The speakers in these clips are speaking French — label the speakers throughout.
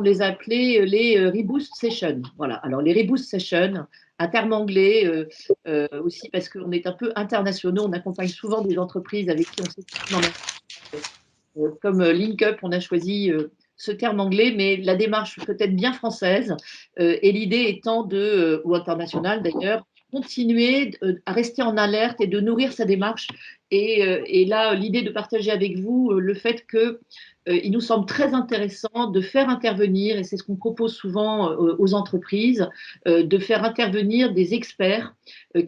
Speaker 1: les a appelés les Reboost Sessions. Voilà. Alors, les Reboost Sessions, un terme anglais aussi parce qu'on est un peu internationaux. On accompagne souvent des entreprises avec qui on s'est dans la comme LinkUp, on a choisi ce terme anglais, mais la démarche peut être bien française, et l'idée étant ou internationale d'ailleurs, continuer à rester en alerte et de nourrir sa démarche. Et là, l'idée de partager avec vous le fait que il nous semble très intéressant de faire intervenir, et c'est ce qu'on propose souvent aux entreprises, de faire intervenir des experts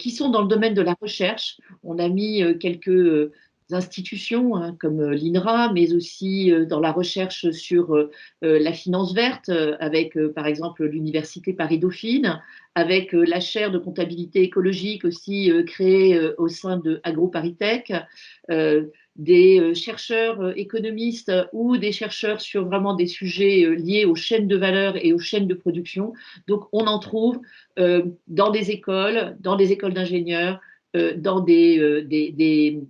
Speaker 1: qui sont dans le domaine de la recherche. On a mis quelques institutions hein, comme l'INRA, mais aussi dans la recherche sur la finance verte, avec par exemple l'Université Paris-Dauphine, avec la chaire de comptabilité écologique aussi créée au sein de AgroParisTech, des chercheurs économistes ou des chercheurs sur vraiment des sujets liés aux chaînes de valeur et aux chaînes de production. Donc on en trouve dans des écoles d'ingénieurs, dans des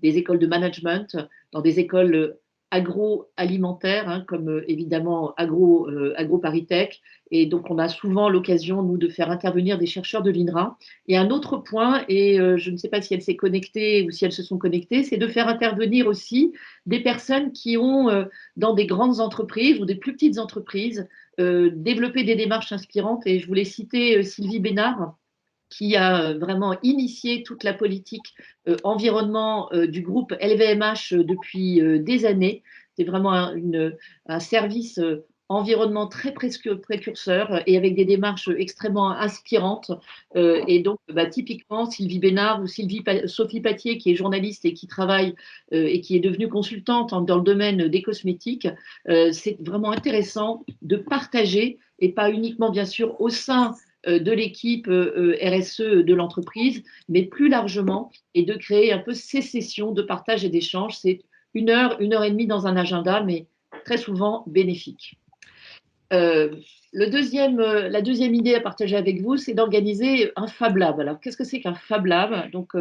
Speaker 1: écoles de management, dans des écoles agroalimentaires, hein, comme évidemment AgroParisTech. Et donc, on a souvent l'occasion, nous, de faire intervenir des chercheurs de l'INRA. Et un autre point, et je ne sais pas si elles s'est connectées ou si elles se sont connectées, c'est de faire intervenir aussi des personnes qui ont, dans des grandes entreprises ou des plus petites entreprises, développé des démarches inspirantes. Et je voulais citer Sylvie Bénard, qui a vraiment initié toute la politique environnement du groupe LVMH depuis des années. C'est vraiment un service environnement très précurseur et avec des démarches extrêmement inspirantes. Et donc, typiquement, Sylvie Bénard ou Sophie Patier, qui est journaliste et qui travaille et qui est devenue consultante dans le domaine des cosmétiques, c'est vraiment intéressant de partager, et pas uniquement, bien sûr, au sein de l'équipe RSE de l'entreprise, mais plus largement, et de créer un peu ces sessions de partage et d'échange. C'est 1 heure et demie dans un agenda, mais très souvent bénéfique. Euh, la deuxième idée à partager avec vous, c'est d'organiser un Fab Lab. Alors, qu'est-ce que c'est qu'un Fab Lab? Donc,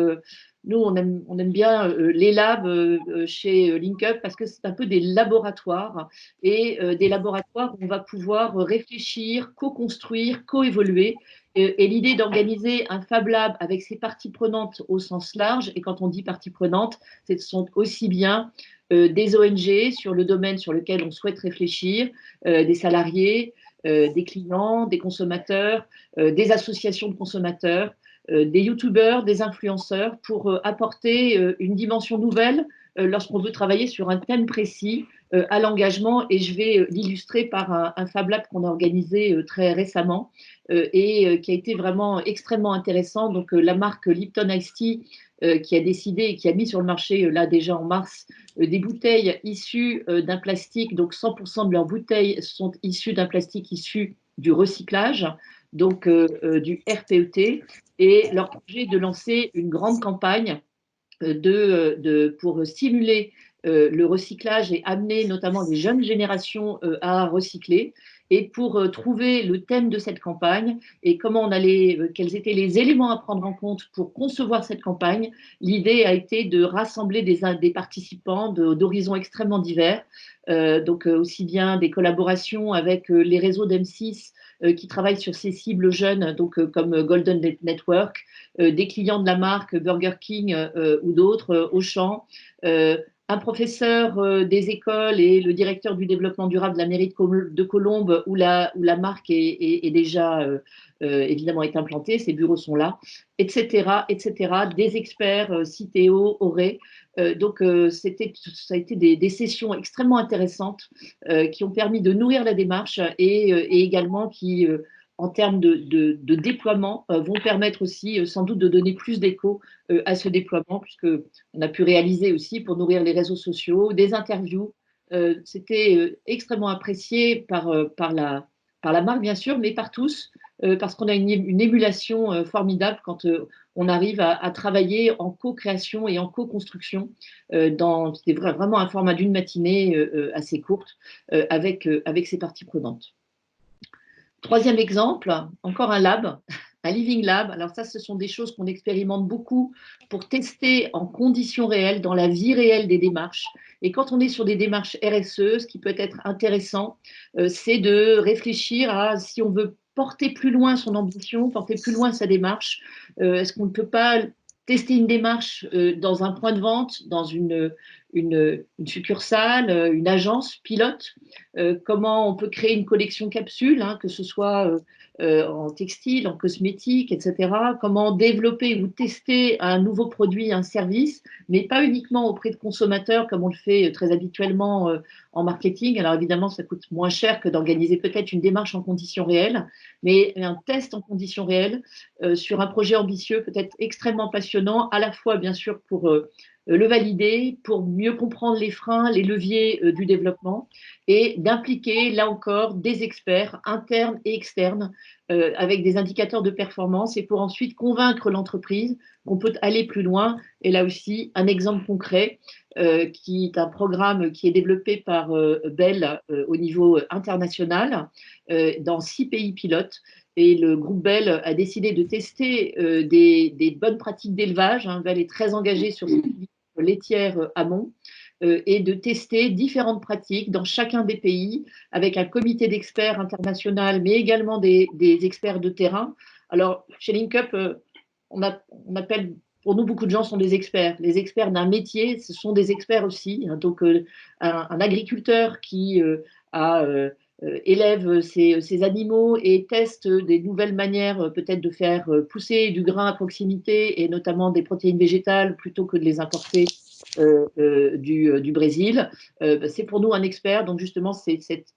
Speaker 1: nous, on aime bien les labs chez LinkUp parce que c'est un peu des laboratoires et des laboratoires où on va pouvoir réfléchir, co-construire, co-évoluer. Et l'idée d'organiser un Fab Lab avec ses parties prenantes au sens large, et quand on dit parties prenantes, ce sont aussi bien des ONG sur le domaine sur lequel on souhaite réfléchir, des salariés, des clients, des consommateurs, des associations de consommateurs, des youtubeurs, des influenceurs, pour apporter une dimension nouvelle lorsqu'on veut travailler sur un thème précis à l'engagement. Et je vais l'illustrer par un Fab Lab qu'on a organisé très récemment et qui a été vraiment extrêmement intéressant. Donc la marque Lipton Ice Tea qui a décidé et qui a mis sur le marché, là déjà en mars, des bouteilles issues d'un plastique. Donc 100% de leurs bouteilles sont issues d'un plastique issu du recyclage, donc du RPET. Et leur projet est de lancer une grande campagne pour stimuler le recyclage et amener notamment les jeunes générations à recycler. Et pour trouver le thème de cette campagne et quels étaient les éléments à prendre en compte pour concevoir cette campagne, l'idée a été de rassembler des participants d'horizons extrêmement divers, donc aussi bien des collaborations avec les réseaux d'M6 qui travaillent sur ces cibles jeunes, donc comme Golden Network, des clients de la marque Burger King ou d'autres, Auchan, un professeur des écoles et le directeur du développement durable de la mairie de Colombes, où la marque est déjà évidemment est implantée, ses bureaux sont là, etc., etc. Des experts, Citeo, Auré. Donc, ça a été des sessions extrêmement intéressantes qui ont permis de nourrir la démarche et également qui, en termes de déploiement, vont permettre aussi sans doute de donner plus d'écho à ce déploiement, puisqu'on a pu réaliser aussi pour nourrir les réseaux sociaux des interviews. C'était extrêmement apprécié par la marque, bien sûr, mais par tous, parce qu'on a une émulation formidable quand on arrive à travailler en co-création et en co-construction. C'était vraiment un format d'une matinée assez courte avec ces parties prenantes. Troisième exemple, encore un lab un living lab. Alors ça, ce sont des choses qu'on expérimente beaucoup pour tester en conditions réelles, dans la vie réelle des démarches. Et quand on est sur des démarches RSE, ce qui peut être intéressant, c'est de réfléchir à si on veut porter plus loin son ambition, porter plus loin sa démarche. Est-ce qu'on ne peut pas tester une démarche dans un point de vente, dans une succursale, une agence pilote, comment on peut créer une collection capsule, hein, que ce soit en textile, en cosmétique, etc. Comment développer ou tester un nouveau produit, un service, mais pas uniquement auprès de consommateurs comme on le fait très habituellement en marketing. Alors évidemment, ça coûte moins cher que d'organiser peut-être une démarche en conditions réelles, mais un test en conditions réelles sur un projet ambitieux peut être extrêmement passionnant, à la fois bien sûr pour le valider, pour mieux comprendre les freins, les leviers du développement et d'impliquer, là encore, des experts internes et externes avec des indicateurs de performance et pour ensuite convaincre l'entreprise qu'on peut aller plus loin. Et là aussi, un exemple concret qui est un programme qui est développé par Bell au niveau international dans 6 pays pilotes. Et le groupe Bell a décidé de tester des bonnes pratiques d'élevage. Hein. Bell est très engagé sur cette laitière amont et de tester différentes pratiques dans chacun des pays avec un comité d'experts international, mais également des experts de terrain. Alors, chez LinkUp, on appelle, pour nous, beaucoup de gens sont des experts. Les experts d'un métier, ce sont des experts aussi. Hein. Donc, un agriculteur qui élève ses animaux et teste des nouvelles manières peut-être de faire pousser du grain à proximité et notamment des protéines végétales plutôt que de les importer du Brésil. C'est pour nous un expert. Donc justement, c'est cette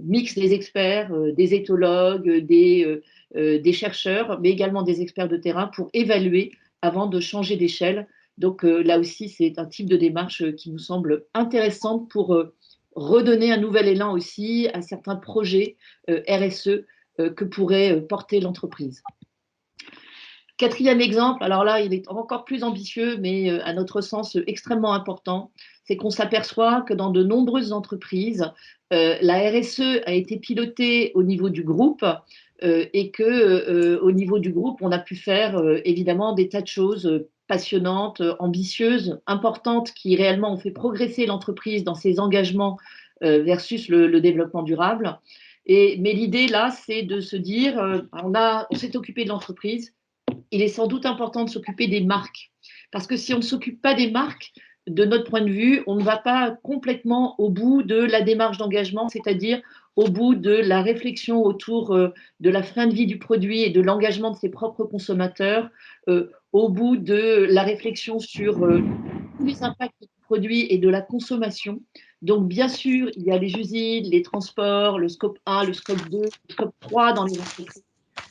Speaker 1: mix des experts, des éthologues, des chercheurs, mais également des experts de terrain pour évaluer avant de changer d'échelle. Donc là aussi, c'est un type de démarche qui nous semble intéressante pour redonner un nouvel élan aussi à certains projets RSE que pourrait porter l'entreprise. Quatrième exemple, alors là, il est encore plus ambitieux, mais à notre sens extrêmement important, c'est qu'on s'aperçoit que dans de nombreuses entreprises, la RSE a été pilotée au niveau du groupe et que au niveau du groupe, on a pu faire évidemment des tas de choses passionnantes, ambitieuses, importantes, qui réellement ont fait progresser l'entreprise dans ses engagements versus le développement durable. Mais l'idée là, c'est de se dire, on s'est occupé de l'entreprise, il est sans doute important de s'occuper des marques. Parce que si on ne s'occupe pas des marques, de notre point de vue, on ne va pas complètement au bout de la démarche d'engagement, c'est-à-dire au bout de la réflexion autour de la fin de vie du produit et de l'engagement de ses propres consommateurs, au bout de la réflexion sur tous les impacts du produit et de la consommation. Donc, bien sûr, il y a les usines, les transports, le scope 1, le scope 2, le scope 3 dans les entreprises.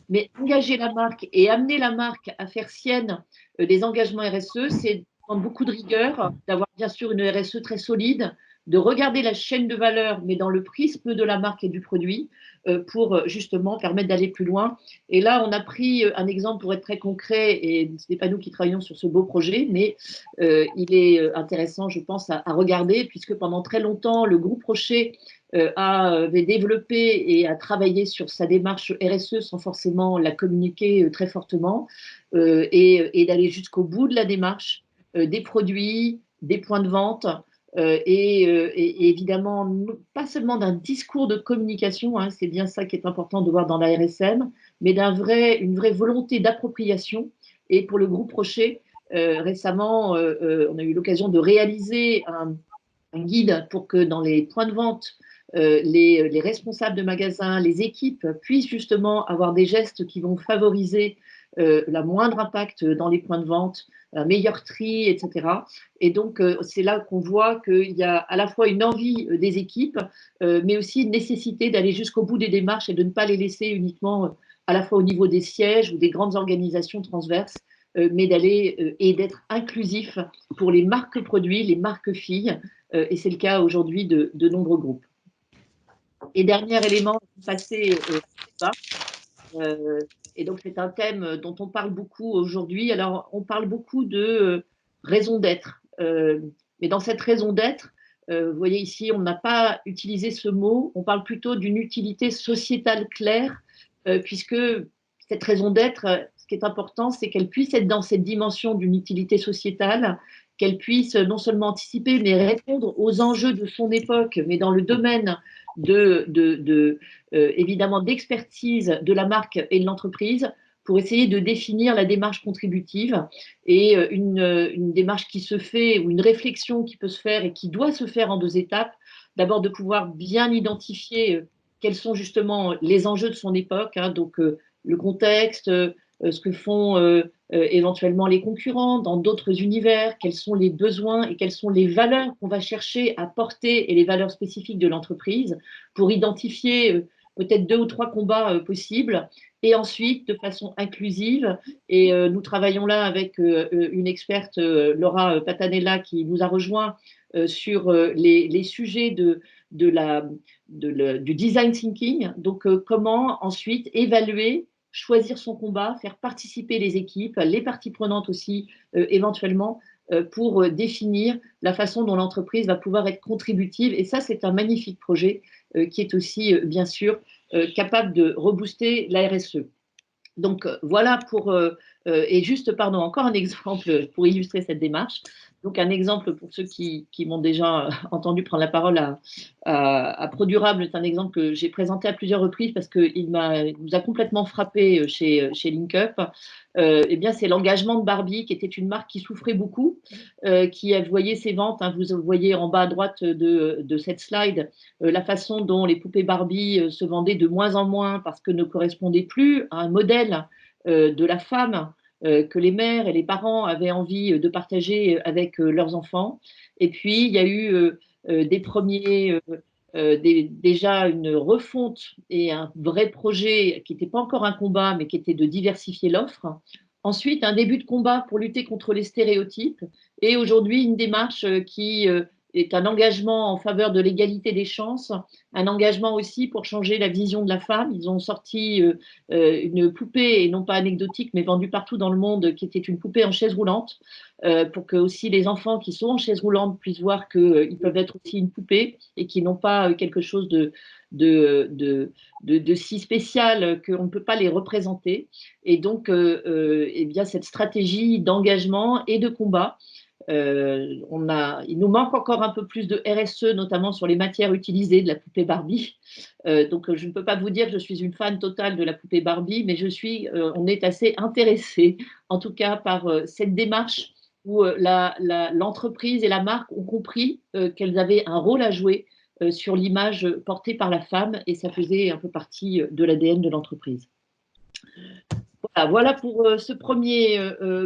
Speaker 1: Mais engager la marque et amener la marque à faire sienne des engagements RSE, c'est prendre beaucoup de rigueur, d'avoir bien sûr une RSE très solide, de regarder la chaîne de valeur, mais dans le prisme de la marque et du produit, pour justement permettre d'aller plus loin. Et là, on a pris un exemple pour être très concret, et ce n'est pas nous qui travaillons sur ce beau projet, mais il est intéressant, je pense, à regarder, puisque pendant très longtemps, le groupe Rocher avait développé et a travaillé sur sa démarche RSE sans forcément la communiquer très fortement et d'aller jusqu'au bout de la démarche des produits, des points de vente et évidemment pas seulement d'un discours de communication, hein, c'est bien ça qui est important de voir dans la RSM, mais une vraie volonté d'appropriation. Et pour le groupe Rocher, récemment, on a eu l'occasion de réaliser un guide pour que dans les points de vente, les responsables de magasins, les équipes puissent justement avoir des gestes qui vont favoriser la moindre impact dans les points de vente, un meilleur tri, etc. Et donc, c'est là qu'on voit qu'il y a à la fois une envie des équipes, mais aussi une nécessité d'aller jusqu'au bout des démarches et de ne pas les laisser uniquement à la fois au niveau des sièges ou des grandes organisations transverses, mais d'aller et d'être inclusif pour les marques produits, les marques filles, et c'est le cas aujourd'hui de nombreux groupes. Et dernier élément, passer bas. Et donc, c'est un thème dont on parle beaucoup aujourd'hui. Alors, on parle beaucoup de raison d'être. Mais dans cette raison d'être, vous voyez ici, on n'a pas utilisé ce mot. On parle plutôt d'une utilité sociétale claire, puisque cette raison d'être, ce qui est important, c'est qu'elle puisse être dans cette dimension d'une utilité sociétale, qu'elle puisse non seulement anticiper, mais répondre aux enjeux de son époque, mais dans le domaine évidemment d'expertise de la marque et de l'entreprise, pour essayer de définir la démarche contributive et une démarche qui se fait, ou une réflexion qui peut se faire et qui doit se faire en 2 étapes. D'abord, de pouvoir bien identifier quels sont justement les enjeux de son époque, hein, donc le contexte, ce que font éventuellement les concurrents dans d'autres univers, quels sont les besoins et quelles sont les valeurs qu'on va chercher à porter et les valeurs spécifiques de l'entreprise pour identifier peut-être 2 ou 3 combats possibles, et ensuite de façon inclusive. Et nous travaillons là avec une experte, Laura Patanella, qui nous a rejoint sur les sujets du design thinking. Donc, comment ensuite évaluer, choisir son combat, faire participer les équipes, les parties prenantes aussi, éventuellement, pour définir la façon dont l'entreprise va pouvoir être contributive. Et ça, c'est un magnifique projet qui est aussi, bien sûr, capable de rebooster la RSE. Donc voilà et juste, pardon, encore un exemple pour illustrer cette démarche. Donc un exemple pour ceux qui m'ont déjà entendu prendre la parole à ProDurable, c'est un exemple que j'ai présenté à plusieurs reprises parce qu'il nous a complètement frappé chez LinkUp. Eh bien, c'est l'engagement de Barbie, qui était une marque qui souffrait beaucoup, qui a voyé ses ventes, hein, vous voyez en bas à droite de cette slide, la façon dont les poupées Barbie se vendaient de moins en moins parce que ne correspondaient plus à un modèle de la femme que les mères et les parents avaient envie de partager avec leurs enfants. Et puis, il y a eu déjà une refonte et un vrai projet qui n'était pas encore un combat, mais qui était de diversifier l'offre. Ensuite, un début de combat pour lutter contre les stéréotypes. Et aujourd'hui, une démarche qui est un engagement en faveur de l'égalité des chances, un engagement aussi pour changer la vision de la femme. Ils ont sorti une poupée, et non pas anecdotique, mais vendue partout dans le monde, qui était une poupée en chaise roulante, pour que aussi les enfants qui sont en chaise roulante puissent voir qu'ils peuvent être aussi une poupée et qui n'ont pas quelque chose de si spécial qu'on ne peut pas les représenter. Et donc, eh bien, cette stratégie d'engagement et de combat, il nous manque encore un peu plus de RSE, notamment sur les matières utilisées de la poupée Barbie. Donc, je ne peux pas vous dire que je suis une fan totale de la poupée Barbie, mais on est assez intéressé, en tout cas, par cette démarche où l'entreprise et la marque ont compris qu'elles avaient un rôle à jouer sur l'image portée par la femme, et ça faisait un peu partie de l'ADN de l'entreprise. Voilà pour ce premier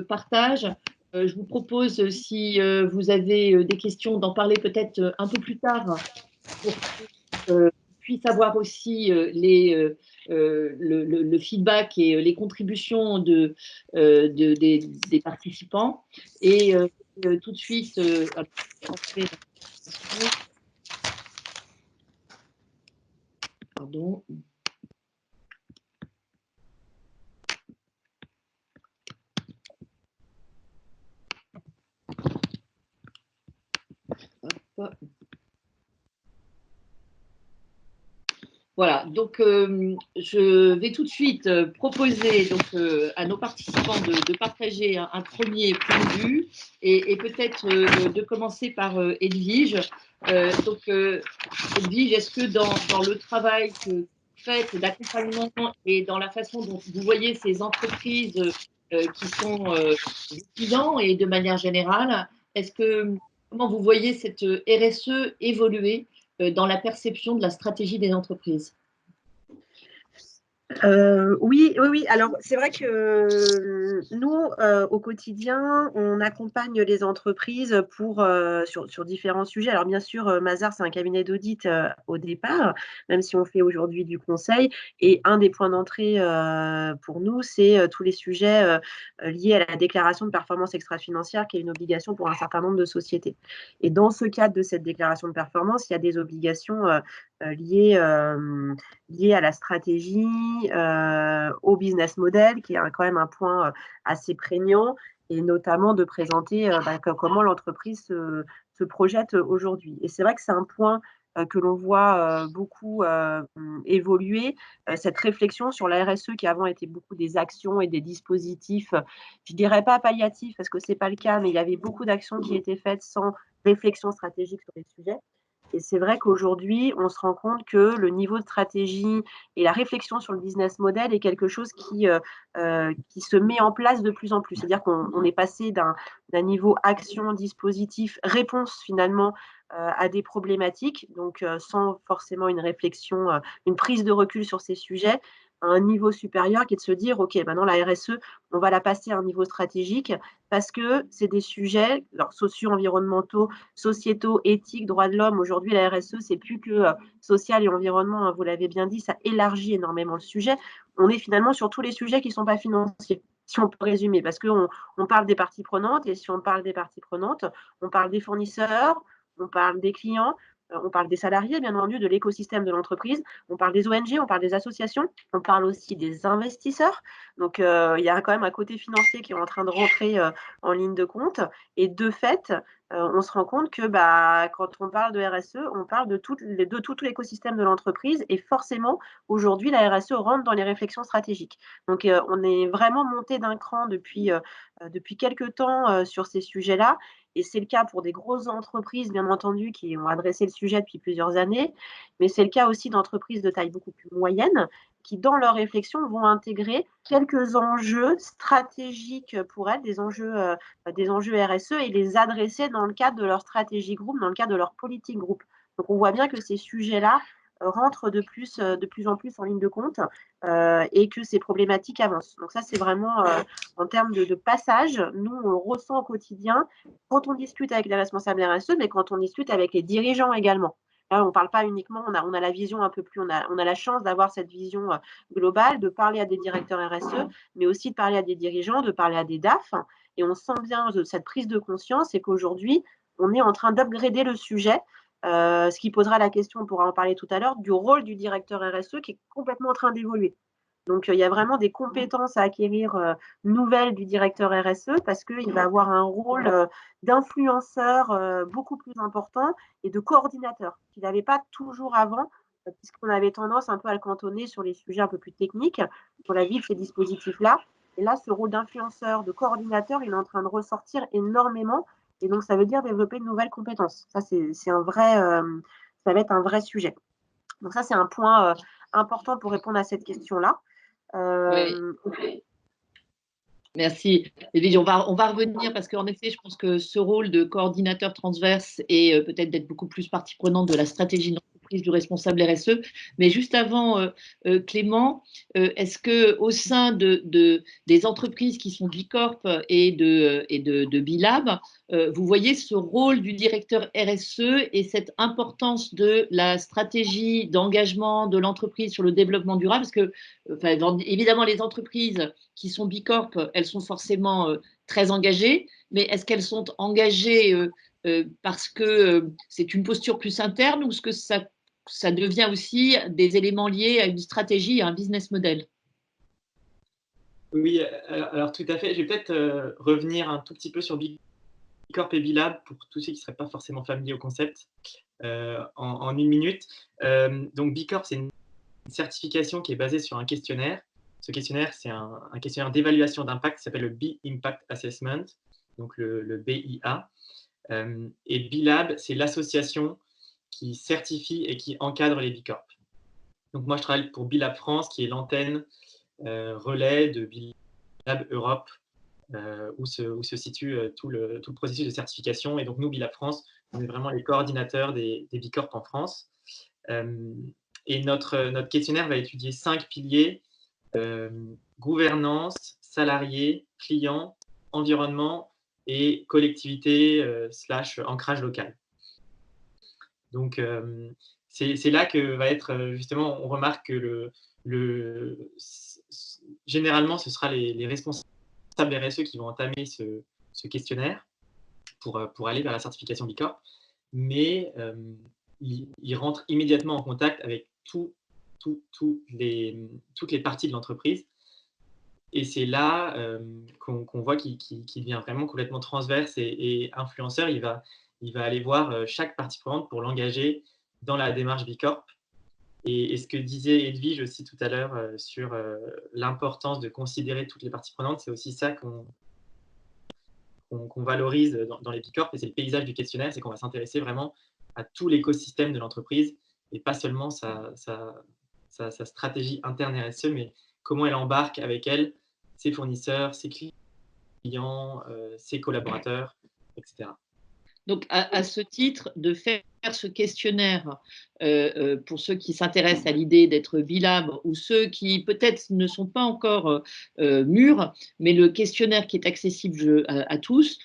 Speaker 1: partage. Je vous propose, si vous avez des questions, d'en parler peut-être un peu plus tard pour qu'on puisse avoir aussi le feedback et les contributions des participants. Et tout de suite, pardon. Hop. Voilà, donc je vais tout de suite proposer à nos participants de partager un premier point de vue et peut-être de commencer par Edwige. Edwige, est-ce que dans le travail que vous faites d'accompagnement et dans la façon dont vous voyez ces entreprises qui sont des clients et de manière générale, comment vous voyez cette RSE évoluer dans la perception de la stratégie des entreprises?
Speaker 2: Oui. Alors, c'est vrai que nous, au quotidien, on accompagne les entreprises sur différents sujets. Alors, bien sûr, Mazars, c'est un cabinet d'audit au départ, même si on fait aujourd'hui du conseil. Et un des points d'entrée pour nous, c'est tous les sujets liés à la déclaration de performance extra-financière, qui est une obligation pour un certain nombre de sociétés. Et dans ce cadre de cette déclaration de performance, il y a des obligations liées à la stratégie, au business model, qui est quand même un point assez prégnant, et notamment de présenter comment l'entreprise se projette aujourd'hui. Et c'est vrai que c'est un point que l'on voit beaucoup évoluer, cette réflexion sur la RSE qui avant était beaucoup des actions et des dispositifs, je dirais pas palliatifs parce que c'est pas le cas, mais il y avait beaucoup d'actions qui étaient faites sans réflexion stratégique sur les sujets. Et c'est vrai qu'aujourd'hui, on se rend compte que le niveau de stratégie et la réflexion sur le business model est quelque chose qui se met en place de plus en plus. C'est-à-dire qu'on est passé d'un niveau action, dispositif, réponse finalement à des problématiques, donc sans forcément une réflexion, une prise de recul sur ces sujets, à un niveau supérieur qui est de se dire, OK, maintenant la RSE, on va la passer à un niveau stratégique parce que c'est des sujets alors, socio-environnementaux, sociétaux, éthiques, droits de l'homme. Aujourd'hui, la RSE, c'est plus que social et environnement, hein, vous l'avez bien dit, ça élargit énormément le sujet. On est finalement sur tous les sujets qui ne sont pas financiers, si on peut résumer, parce qu'on parle des parties prenantes, et si on parle des parties prenantes, on parle des fournisseurs, on parle des clients, on parle des salariés, bien entendu, de l'écosystème de l'entreprise, on parle des ONG, on parle des associations, on parle aussi des investisseurs. Donc, il y a quand même un côté financier qui est en train de rentrer en ligne de compte. Et de fait, on se rend compte que quand on parle de RSE, on parle de tout l'écosystème de l'entreprise. Et forcément, aujourd'hui, la RSE rentre dans les réflexions stratégiques. Donc, on est vraiment monté d'un cran depuis quelques temps sur ces sujets-là. Et c'est le cas pour des grosses entreprises, bien entendu, qui ont adressé le sujet depuis plusieurs années, mais c'est le cas aussi d'entreprises de taille beaucoup plus moyenne, qui, dans leur réflexion, vont intégrer quelques enjeux stratégiques pour elles, des enjeux RSE, et les adresser dans le cadre de leur stratégie groupe, dans le cadre de leur politique groupe. Donc, on voit bien que ces sujets-là rentrent de plus en plus en ligne de compte et que ces problématiques avancent. Donc ça, c'est vraiment en termes de passage, nous, on le ressent au quotidien quand on discute avec les responsables RSE, mais quand on discute avec les dirigeants également. Là, on ne parle pas uniquement, on a la vision un peu plus, on a la chance d'avoir cette vision globale, de parler à des directeurs RSE, mais aussi de parler à des dirigeants, de parler à des DAF. Et on sent bien cette prise de conscience et qu'aujourd'hui, on est en train d'upgrader le sujet, ce qui posera la question, on pourra en parler tout à l'heure, du rôle du directeur RSE qui est complètement en train d'évoluer. Donc, il y a vraiment des compétences à acquérir nouvelles du directeur RSE parce qu'il va avoir un rôle d'influenceur beaucoup plus important et de coordinateur qu'il n'avait pas toujours avant, puisqu'on avait tendance un peu à le cantonner sur les sujets un peu plus techniques, sur la vie de ces dispositifs-là. Et là, ce rôle d'influenceur, de coordinateur, il est en train de ressortir énormément. Et donc, ça veut dire développer de nouvelles compétences. Ça, c'est un vrai, ça va être un vrai sujet. Donc, ça, c'est un point important pour répondre à cette question-là.
Speaker 1: Oui. Merci. Et on va revenir parce qu'en effet, je pense que ce rôle de coordinateur transverse et peut-être d'être beaucoup plus partie prenante de la stratégie d'entreprise du responsable RSE. Mais juste avant, Clément, est-ce que au sein des entreprises qui sont Bicorp et de Bilab, vous voyez ce rôle du directeur RSE et cette importance de la stratégie d'engagement de l'entreprise sur le développement durable? Parce que, évidemment, les entreprises qui sont Bicorp, elles sont forcément très engagées, mais est-ce qu'elles sont engagées parce que c'est une posture plus interne ou est-ce que ça devient aussi des éléments liés à une stratégie, à un business model?
Speaker 3: Oui, alors tout à fait. Je vais peut-être revenir un tout petit peu sur Bicorp et Bilab pour tous ceux qui ne seraient pas forcément familiers au concept en une minute. Donc Bicorp, c'est une certification qui est basée sur un questionnaire. Ce questionnaire, c'est un questionnaire d'évaluation d'impact qui s'appelle le B-Impact Assessment, donc le BIA. Et Bilab, c'est l'association qui certifie et qui encadre les Bicorp. Donc moi, je travaille pour Bilab France, qui est l'antenne relais de Bilab Europe, où se situe tout le processus de certification. Et donc nous, Bilab France, on est vraiment les coordinateurs des Bicorp en France. Et notre questionnaire va étudier 5 piliers: gouvernance, salariés, clients, environnement et collectivité / ancrage local. Donc, c'est là que va être justement, on remarque que généralement, ce sera les responsables RSE qui vont entamer ce questionnaire pour aller vers la certification Bicorp, mais ils rentrent immédiatement en contact avec toutes les parties de l'entreprise. Et c'est là qu'on voit qu'il devient vraiment complètement transverse et influenceur. Il va aller voir chaque partie prenante pour l'engager dans la démarche Bicorp. Et ce que disait Edwige aussi tout à l'heure sur l'importance de considérer toutes les parties prenantes, c'est aussi ça qu'on valorise dans les Bicorp, et c'est le paysage du questionnaire, c'est qu'on va s'intéresser vraiment à tout l'écosystème de l'entreprise et pas seulement sa stratégie interne RSE, mais comment elle embarque avec elle ses fournisseurs, ses clients, ses collaborateurs, etc.
Speaker 1: Donc, à ce titre, de faire ce questionnaire pour ceux qui s'intéressent à l'idée d'être bilab ou ceux qui peut-être ne sont pas encore mûrs, mais le questionnaire qui est accessible à tous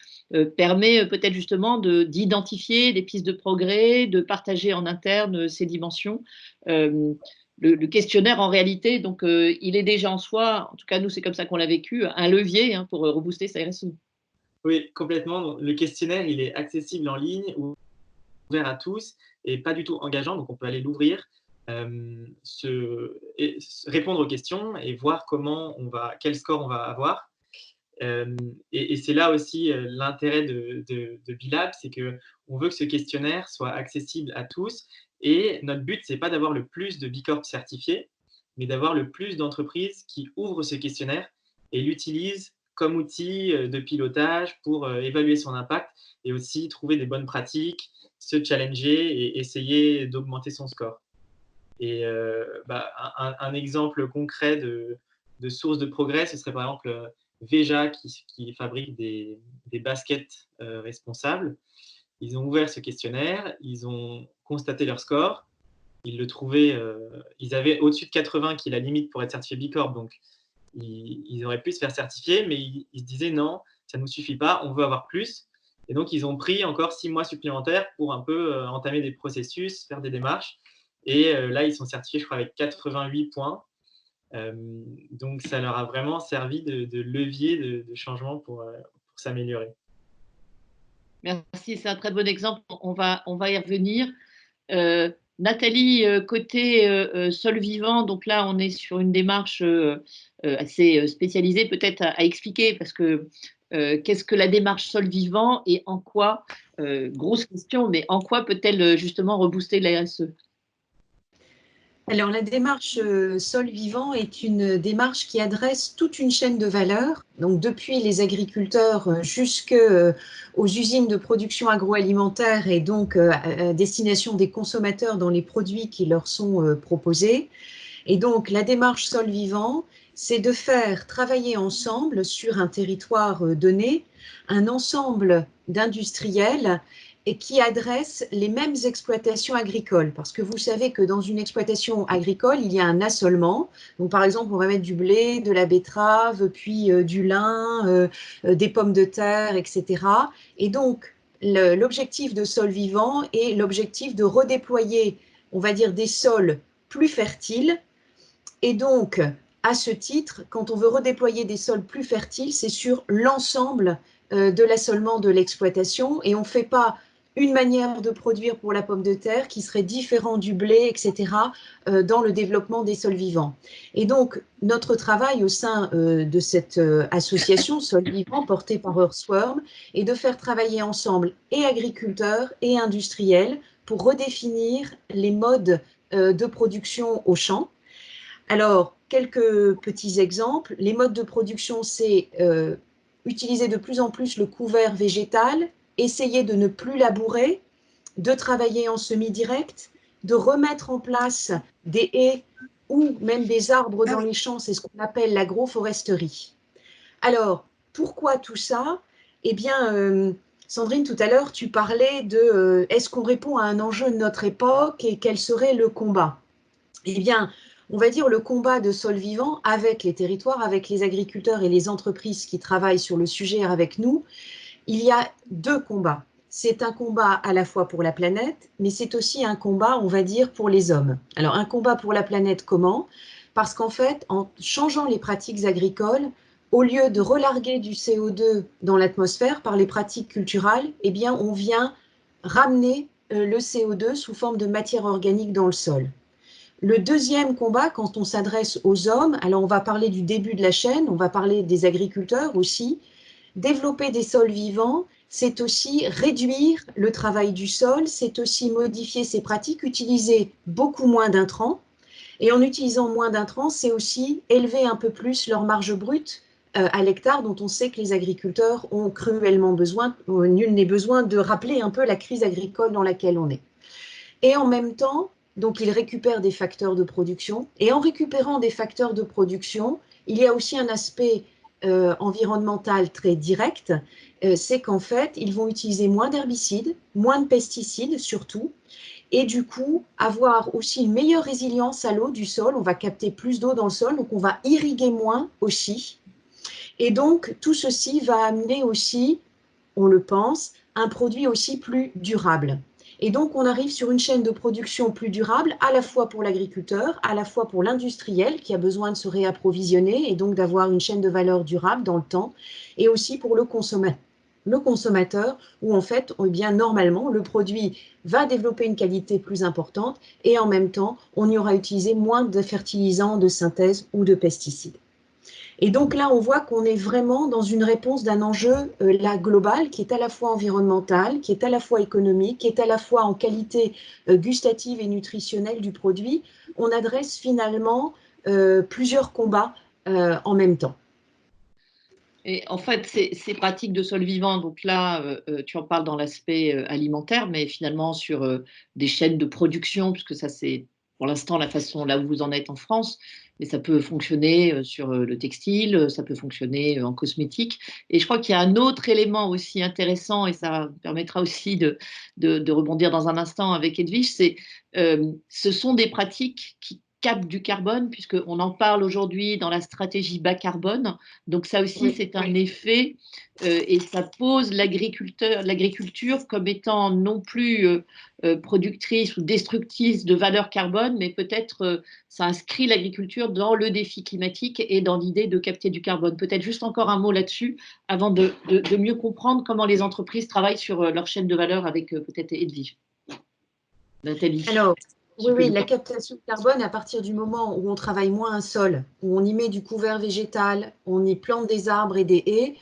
Speaker 1: permet peut-être justement d'identifier des pistes de progrès, de partager en interne ces dimensions. Le questionnaire, en réalité, donc, il est déjà en soi, en tout cas nous c'est comme ça qu'on l'a vécu, un levier pour rebooster sa RSE.
Speaker 3: Oui, complètement. Le questionnaire, il est accessible en ligne, ouvert à tous et pas du tout engageant. Donc, on peut aller l'ouvrir, répondre aux questions et voir quel score on va avoir. Et c'est là aussi l'intérêt de Bilab, c'est qu'on veut que ce questionnaire soit accessible à tous. Et notre but, ce n'est pas d'avoir le plus de Bicorp certifiés, mais d'avoir le plus d'entreprises qui ouvrent ce questionnaire et l'utilisent comme outil de pilotage pour évaluer son impact et aussi trouver des bonnes pratiques, se challenger et essayer d'augmenter son score. Et un exemple concret de source de progrès, ce serait par exemple Veja qui fabrique des baskets responsables. Ils ont ouvert ce questionnaire, ils ont constaté leur score, ils avaient au-dessus de 80 qui est la limite pour être certifié Bicorp, donc ils auraient pu se faire certifier, mais ils se disaient non, ça ne nous suffit pas, on veut avoir plus. Et donc, ils ont pris encore 6 mois supplémentaires pour un peu entamer des processus, faire des démarches. Et là, ils sont certifiés, je crois, avec 88 points. Donc, ça leur a vraiment servi de levier de changement pour s'améliorer.
Speaker 1: Merci, c'est un très bon exemple. On va y revenir. Nathalie, côté sol vivant, donc là, on est sur une démarche assez spécialisée, peut-être à expliquer, parce que qu'est-ce que la démarche sol vivant et en quoi, grosse question, mais en quoi peut-elle justement rebooster la RSE?
Speaker 4: Alors, la démarche Sol Vivant est une démarche qui adresse toute une chaîne de valeur, donc depuis les agriculteurs jusqu'aux usines de production agroalimentaire et donc à destination des consommateurs dans les produits qui leur sont proposés. Et donc, la démarche Sol Vivant, c'est de faire travailler ensemble sur un territoire donné un ensemble d'industriels et qui adresse les mêmes exploitations agricoles. Parce que vous savez que dans une exploitation agricole, il y a un assolement. Donc, par exemple, on va mettre du blé, de la betterave, puis du lin, des pommes de terre, etc. Et donc, l'objectif de Sol Vivant est l'objectif de redéployer, on va dire, des sols plus fertiles. Et donc, à ce titre, quand on veut redéployer des sols plus fertiles, c'est sur l'ensemble de l'assolement de l'exploitation et on ne fait pas une manière de produire pour la pomme de terre qui serait différente du blé, etc., dans le développement des sols vivants. Et donc, notre travail au sein de cette association Sol Vivant, portée par Earthworm, est de faire travailler ensemble et agriculteurs et industriels pour redéfinir les modes de production au champ. Alors, quelques petits exemples. Les modes de production, c'est utiliser de plus en plus le couvert végétal, essayer de ne plus labourer, de travailler en semi-direct, de remettre en place des haies ou même des arbres dans les champs, c'est ce qu'on appelle l'agroforesterie. Alors, pourquoi tout ça? Eh bien, Sandrine, tout à l'heure, tu parlais de est-ce qu'on répond à un enjeu de notre époque et quel serait le combat? Eh bien, on va dire le combat de Sol Vivant avec les territoires, avec les agriculteurs et les entreprises qui travaillent sur le sujet avec nous, il y a deux combats. C'est un combat à la fois pour la planète, mais c'est aussi un combat, on va dire, pour les hommes. Alors, un combat pour la planète, comment? Parce qu'en fait, en changeant les pratiques agricoles, au lieu de relarguer du CO2 dans l'atmosphère par les pratiques culturelles, eh bien, on vient ramener le CO2 sous forme de matière organique dans le sol. Le deuxième combat, quand on s'adresse aux hommes, alors on va parler du début de la chaîne, on va parler des agriculteurs aussi, développer des sols vivants, c'est aussi réduire le travail du sol, c'est aussi modifier ses pratiques, utiliser beaucoup moins d'intrants. Et en utilisant moins d'intrants, c'est aussi élever un peu plus leur marge brute à l'hectare, dont on sait que les agriculteurs ont cruellement besoin. Nul n'est besoin de rappeler un peu la crise agricole dans laquelle on est. Et en même temps, donc ils récupèrent des facteurs de production. Et en récupérant des facteurs de production, il y a aussi un aspect environnemental très direct, c'est qu'en fait, ils vont utiliser moins d'herbicides, moins de pesticides surtout, et du coup, avoir aussi une meilleure résilience à l'eau du sol. On va capter plus d'eau dans le sol, donc on va irriguer moins aussi. Et donc, tout ceci va amener aussi, on le pense, un produit aussi plus durable. Et donc, on arrive sur une chaîne de production plus durable, à la fois pour l'agriculteur, à la fois pour l'industriel qui a besoin de se réapprovisionner et donc d'avoir une chaîne de valeur durable dans le temps, et aussi pour le consommateur, où en fait, eh bien, normalement, le produit va développer une qualité plus importante et en même temps, on y aura utilisé moins de fertilisants de synthèse ou de pesticides. Et donc là, on voit qu'on est vraiment dans une réponse d'un enjeu là, global, qui est à la fois environnemental, qui est à la fois économique, qui est à la fois en qualité gustative et nutritionnelle du produit. On adresse finalement plusieurs combats en même temps.
Speaker 1: Et en fait, ces pratiques de sol vivant, donc là, tu en parles dans l'aspect alimentaire, mais finalement sur des chaînes de production, puisque ça c'est pour l'instant la façon là où vous en êtes en France, mais ça peut fonctionner sur le textile, ça peut fonctionner en cosmétique. Et je crois qu'il y a un autre élément aussi intéressant, et ça permettra aussi de rebondir dans un instant avec Edwige, c'est ce sont des pratiques qui captent du carbone, puisqu'on en parle aujourd'hui dans la stratégie bas carbone. Donc ça aussi,
Speaker 2: Oui.
Speaker 1: c'est un effet et ça pose l'agriculture comme étant non plus productrice ou destructrice de valeur carbone, mais peut-être ça inscrit l'agriculture dans le défi climatique et dans l'idée de capter du carbone. Peut-être juste encore un mot là-dessus avant de mieux comprendre comment les entreprises travaillent sur leur chaîne de valeur avec peut-être Edwige. Nathalie.
Speaker 4: Alors, oui, la captation de carbone, à partir du moment où on travaille moins un sol, où on y met du couvert végétal, on y plante des arbres et des haies,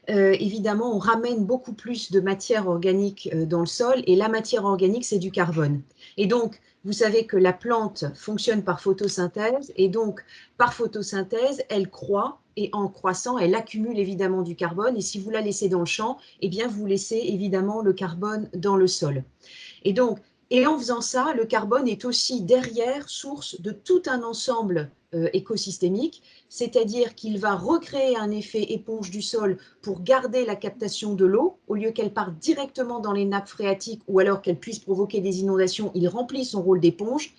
Speaker 4: évidemment, on ramène beaucoup plus de matière organique dans le sol, et la matière organique, c'est du carbone. Et donc, vous savez que la plante fonctionne par photosynthèse, et donc, par photosynthèse, elle croît, et en croissant, elle accumule évidemment du carbone, et si vous la laissez dans le champ, eh bien, vous laissez évidemment le carbone dans le sol. Et donc, et en faisant ça, le carbone est aussi derrière source de tout un ensemble écosystémique, c'est-à-dire qu'il va recréer un effet éponge du sol pour garder la captation de l'eau, au lieu qu'elle parte directement dans les nappes phréatiques ou alors qu'elle puisse provoquer des inondations, il remplit son rôle d'éponge.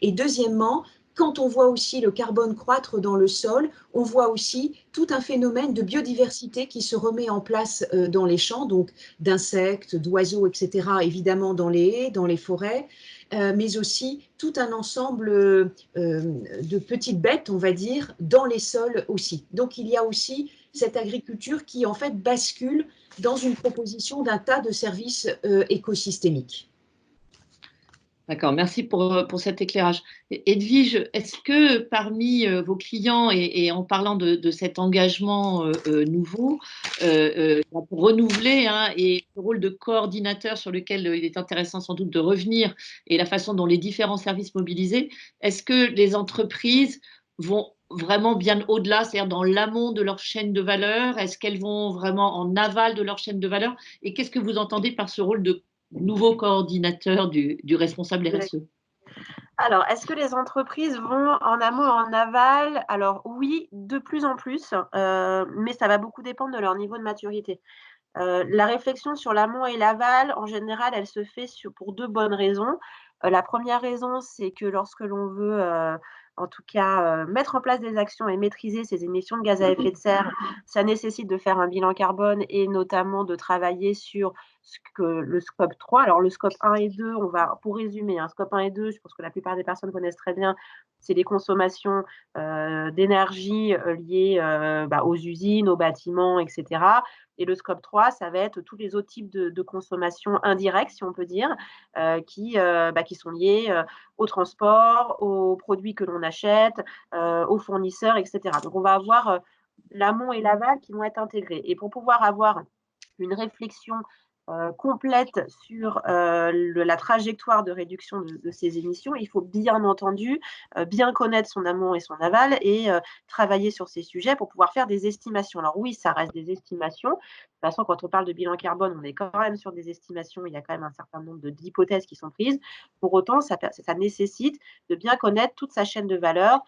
Speaker 4: Et deuxièmement, quand on voit aussi le carbone croître dans le sol, on voit aussi tout un phénomène de biodiversité qui se remet en place dans les champs, donc d'insectes, d'oiseaux, etc., évidemment dans les haies, dans les forêts, mais aussi tout un ensemble de petites bêtes, on va dire, dans les sols aussi. Donc il y a aussi cette agriculture qui en fait bascule dans une proposition d'un tas de services écosystémiques.
Speaker 1: D'accord, merci pour cet éclairage. Edwige, est-ce que parmi vos clients, et en parlant de cet engagement nouveau, pour renouveler et le rôle de coordinateur sur lequel il est intéressant sans doute de revenir, et la façon dont les différents services mobilisés, est-ce que les entreprises vont vraiment bien au-delà, c'est-à-dire dans l'amont de leur chaîne de valeur? Est-ce qu'elles vont vraiment en aval de leur chaîne de valeur? Et qu'est-ce que vous entendez par ce rôle de nouveau coordinateur du responsable RSE?
Speaker 2: Alors, est-ce que les entreprises vont en amont ou en aval? Alors oui, de plus en plus, mais ça va beaucoup dépendre de leur niveau de maturité. La réflexion sur l'amont et l'aval, en général, elle se fait pour 2 bonnes raisons. La première raison, c'est que lorsque l'on veut, en tout cas, mettre en place des actions et maîtriser ses émissions de gaz à effet de serre, ça nécessite de faire un bilan carbone et notamment de travailler sur le scope 3. Alors le scope 1 et 2, pour résumer, scope 1 et 2, je pense que la plupart des personnes connaissent très bien, c'est les consommations d'énergie liées aux usines, aux bâtiments, etc. Et le scope 3, ça va être tous les autres types de consommation indirecte, si on peut dire, qui sont liées au transport, aux produits que l'on achète, aux fournisseurs, etc. Donc, on va avoir l'amont et l'aval qui vont être intégrés. Et pour pouvoir avoir une réflexion complète sur la trajectoire de réduction de ces émissions. Il faut bien entendu bien connaître son amont et son aval et travailler sur ces sujets pour pouvoir faire des estimations. Alors oui, ça reste des estimations. De toute façon, quand on parle de bilan carbone, on est quand même sur des estimations. Il y a quand même un certain nombre d'hypothèses qui sont prises. Pour autant, ça nécessite de bien connaître toute sa chaîne de valeur,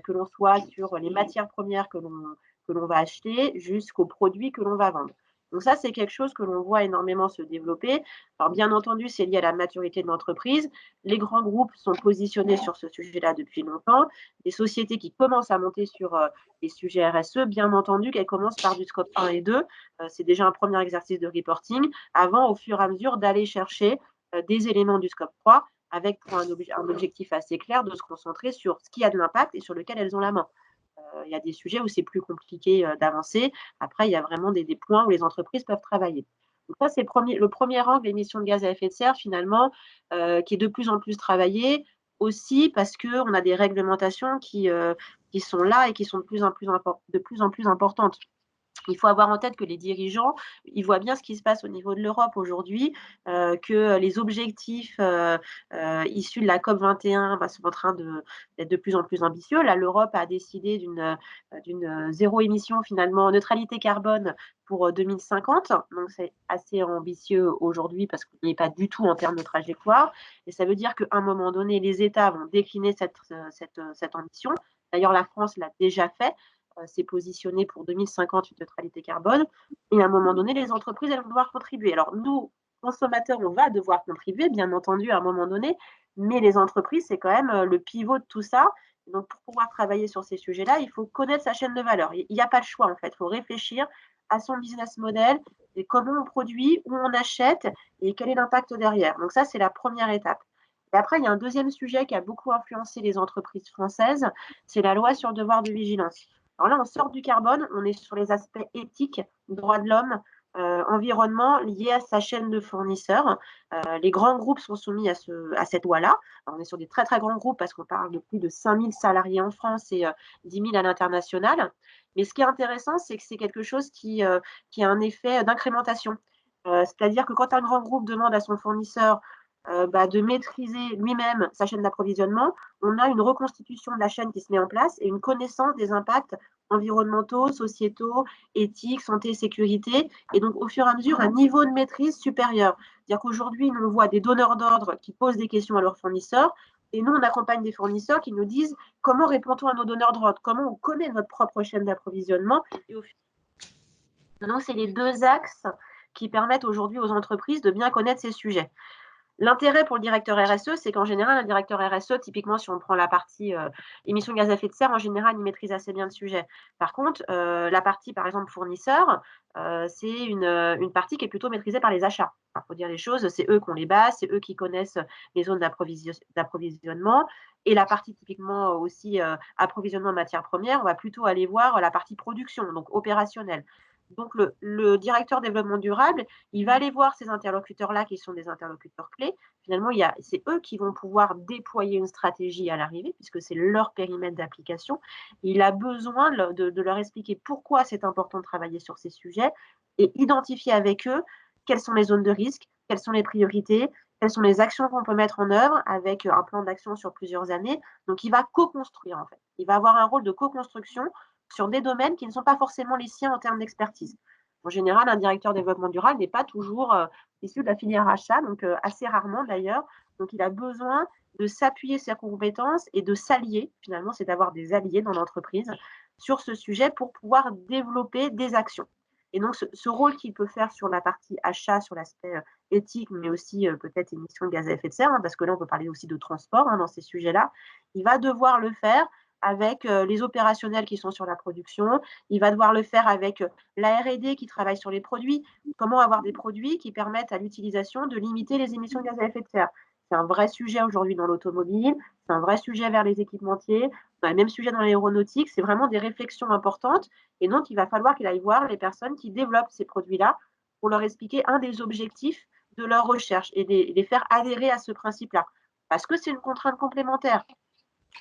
Speaker 2: que l'on soit sur les matières premières que l'on va acheter jusqu'aux produits que l'on va vendre. Donc ça, c'est quelque chose que l'on voit énormément se développer. Alors bien entendu, c'est lié à la maturité de l'entreprise. Les grands groupes sont positionnés sur ce sujet-là depuis longtemps. Les sociétés qui commencent à monter sur les sujets RSE, bien entendu qu'elles commencent par du scope 1 et 2. C'est déjà un premier exercice de reporting avant, au fur et à mesure, d'aller chercher des éléments du scope 3 avec pour un objectif assez clair de se concentrer sur ce qui a de l'impact et sur lequel elles ont la main. Il y a des sujets où c'est plus compliqué d'avancer. Après, il y a vraiment des points où les entreprises peuvent travailler. Donc ça, c'est le premier angle, l'émission de gaz à effet de serre, finalement, qui est de plus en plus travaillé, aussi parce qu'on a des réglementations qui sont là et qui sont de plus en plus importantes. Il faut avoir en tête que les dirigeants, ils voient bien ce qui se passe au niveau de l'Europe aujourd'hui, que les objectifs issus de la COP21 sont en train d'être de plus en plus ambitieux. Là, l'Europe a décidé d'une zéro émission, finalement, neutralité carbone pour 2050. Donc, c'est assez ambitieux aujourd'hui parce qu'on n'y est pas du tout en termes de trajectoire. Et ça veut dire qu'à un moment donné, les États vont décliner cette ambition. D'ailleurs, la France l'a déjà fait. S'est positionné pour 2050 une neutralité carbone. Et à un moment donné, les entreprises, elles vont devoir contribuer. Alors, nous, consommateurs, on va devoir contribuer, bien entendu, à un moment donné, mais les entreprises, c'est quand même le pivot de tout ça. Donc, pour pouvoir travailler sur ces sujets-là, il faut connaître sa chaîne de valeur. Il n'y a pas de choix, en fait. Il faut réfléchir à son business model, et comment on produit, où on achète, et quel est l'impact derrière. Donc, ça, c'est la première étape. Et après, il y a un deuxième sujet qui a beaucoup influencé les entreprises françaises, c'est la loi sur le devoir de vigilance. Alors là, on sort du carbone, on est sur les aspects éthiques, droits de l'homme, environnement liés à sa chaîne de fournisseurs. Les grands groupes sont soumis à cette loi-là. On est sur des très, très grands groupes parce qu'on parle de plus de 5000 salariés en France et 10 000 à l'international. Mais ce qui est intéressant, c'est que c'est quelque chose qui a un effet d'incrémentation. C'est-à-dire que quand un grand groupe demande à son fournisseur de maîtriser lui-même sa chaîne d'approvisionnement, on a une reconstitution de la chaîne qui se met en place et une connaissance des impacts environnementaux, sociétaux, éthiques, santé, sécurité, et donc au fur et à mesure un niveau de maîtrise supérieur. C'est-à-dire qu'aujourd'hui, nous on voit des donneurs d'ordre qui posent des questions à leurs fournisseurs, et nous on accompagne des fournisseurs qui nous disent comment répond-on à nos donneurs d'ordre, comment on connaît notre propre chaîne d'approvisionnement. Et au donc c'est les deux axes qui permettent aujourd'hui aux entreprises de bien connaître ces sujets. L'intérêt pour le directeur RSE, c'est qu'en général, un directeur RSE, typiquement, si on prend la partie émissions de gaz à effet de serre, en général, il maîtrise assez bien le sujet. Par contre, la partie, par exemple, fournisseur, c'est une partie qui est plutôt maîtrisée par les achats. Il faut dire les choses, c'est eux qui ont les bases, c'est eux qui connaissent les zones d'approvisionnement. Et la partie typiquement aussi approvisionnement de matières premières, on va plutôt aller voir la partie production, donc opérationnelle. Donc, le directeur développement durable, il va aller voir ces interlocuteurs-là qui sont des interlocuteurs clés. Finalement, c'est eux qui vont pouvoir déployer une stratégie à l'arrivée, puisque c'est leur périmètre d'application. Il a besoin de leur expliquer pourquoi c'est important de travailler sur ces sujets et identifier avec eux quelles sont les zones de risque, quelles sont les priorités, quelles sont les actions qu'on peut mettre en œuvre avec un plan d'action sur plusieurs années. Donc, il va co-construire, en fait. Il va avoir un rôle de co-construction sur des domaines qui ne sont pas forcément les siens en termes d'expertise. En général, un directeur développement durable n'est pas toujours issu de la filière achat, donc assez rarement d'ailleurs. Donc, il a besoin de s'appuyer sur ses compétences et de s'allier, finalement, c'est d'avoir des alliés dans l'entreprise sur ce sujet pour pouvoir développer des actions. Et donc, ce rôle qu'il peut faire sur la partie achat, sur l'aspect éthique, mais aussi peut-être émissions de gaz à effet de serre, parce que là, on peut parler aussi de transport dans ces sujets-là, il va devoir le faire avec les opérationnels qui sont sur la production, il va devoir le faire avec la R&D qui travaille sur les produits, comment avoir des produits qui permettent à l'utilisation de limiter les émissions de gaz à effet de serre. C'est un vrai sujet aujourd'hui dans l'automobile, c'est un vrai sujet vers les équipementiers, le même sujet dans l'aéronautique, c'est vraiment des réflexions importantes et donc il va falloir qu'il aille voir les personnes qui développent ces produits-là pour leur expliquer un des objectifs de leur recherche et les faire adhérer à ce principe-là. Parce que c'est une contrainte complémentaire.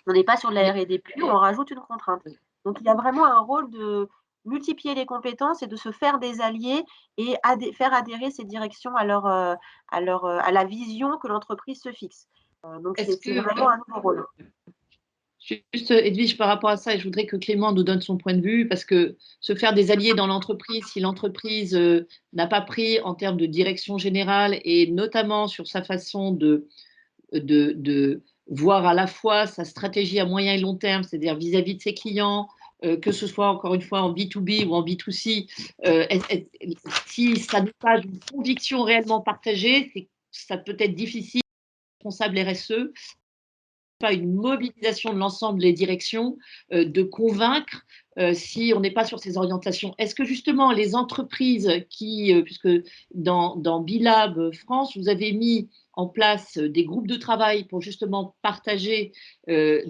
Speaker 2: On n'est pas sur de la R&D pure, on rajoute une contrainte. Donc, il y a vraiment un rôle multiplier les compétences et de se faire des alliés et faire adhérer ces directions à la vision que l'entreprise se fixe. Donc, c'est vraiment un nouveau rôle.
Speaker 1: Juste, Edwige, par rapport à ça, et je voudrais que Clément nous donne son point de vue, parce que se faire des alliés dans l'entreprise, si l'entreprise n'a pas pris en termes de direction générale, et notamment sur sa façon de voir à la fois sa stratégie à moyen et long terme, c'est-à-dire vis-à-vis de ses clients, que ce soit encore une fois en B2B ou en B2C, si ça n'est pas une conviction réellement partagée, ça peut être difficile, responsable RSE, pas une mobilisation de l'ensemble des directions, de convaincre si on n'est pas sur ces orientations. Est-ce que justement les entreprises puisque dans Bilab France, vous avez mis en place des groupes de travail pour justement partager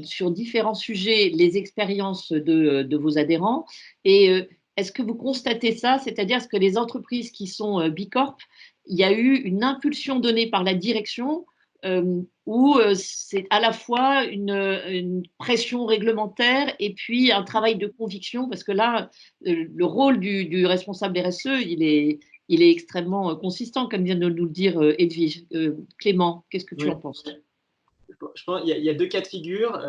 Speaker 1: sur différents sujets les expériences de vos adhérents, et est-ce que vous constatez ça, c'est-à-dire est-ce que les entreprises qui sont Bicorp, il y a eu une impulsion donnée par la direction où c'est à la fois une pression réglementaire et puis un travail de conviction, parce que là, le rôle du responsable RSE, il est extrêmement consistant, comme vient de nous le dire Edwige. Clément, qu'est-ce que tu en penses?
Speaker 3: Je pense qu'il y a 2 cas de figure.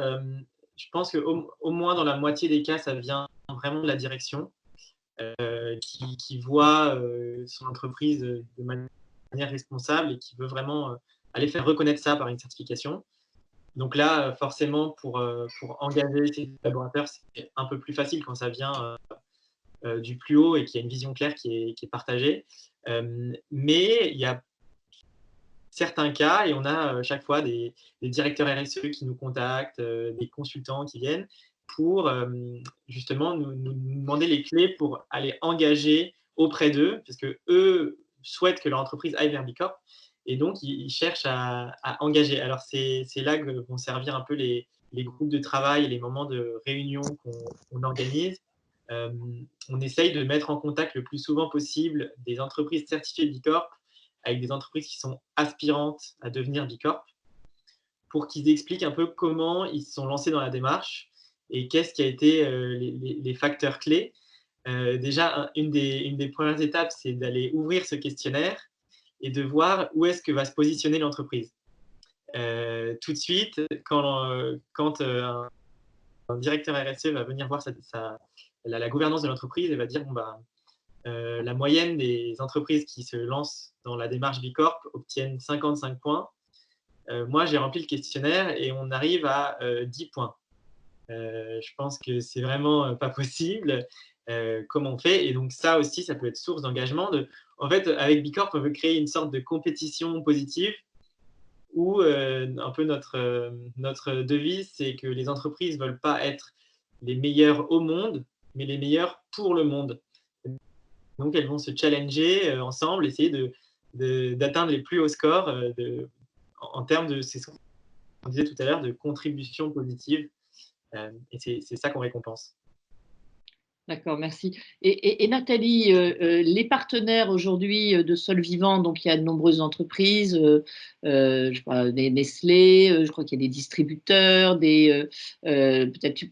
Speaker 3: Je pense qu'au moins dans la moitié des cas, ça vient vraiment de la direction qui voit son entreprise de manière responsable et qui veut vraiment aller faire reconnaître ça par une certification. Donc là, forcément, pour engager ses collaborateurs, c'est un peu plus facile quand ça vient du plus haut et qu'il y a une vision claire qui est partagée. Mais il y a certains cas, et on a chaque fois des directeurs RSE qui nous contactent, des consultants qui viennent pour justement nous demander les clés pour aller engager auprès d'eux, parce qu'eux souhaitent que leur entreprise aille vers Bicorp. Et donc, ils cherchent à engager. Alors, c'est là que vont servir un peu les groupes de travail et les moments de réunion qu'on organise. On essaye de mettre en contact le plus souvent possible des entreprises certifiées Bicorp avec des entreprises qui sont aspirantes à devenir Bicorp pour qu'ils expliquent un peu comment ils se sont lancés dans la démarche et qu'est-ce qui a été les facteurs clés. Déjà, une des premières étapes, c'est d'aller ouvrir ce questionnaire et de voir où est-ce que va se positionner l'entreprise. Tout de suite, quand un directeur RSE va venir voir la gouvernance de l'entreprise, il va dire, la moyenne des entreprises qui se lancent dans la démarche Bicorp obtiennent 55 points. Moi, j'ai rempli le questionnaire et on arrive à 10 points. Je pense que c'est vraiment pas possible. Comment on fait? Et donc ça aussi, ça peut être source d'engagement. En fait, avec Bicorp, on veut créer une sorte de compétition positive où un peu notre devise, c'est que les entreprises ne veulent pas être les meilleures au monde, mais les meilleures pour le monde. Donc, elles vont se challenger ensemble, essayer d'atteindre les plus hauts scores en termes de, c'est ce qu'on disait tout à l'heure, de contribution positive. Et c'est ça qu'on récompense.
Speaker 1: D'accord, merci. Et Nathalie, les partenaires aujourd'hui de Sol Vivant, donc il y a de nombreuses entreprises, je crois des Nestlé, je crois qu'il y a des distributeurs, peut-être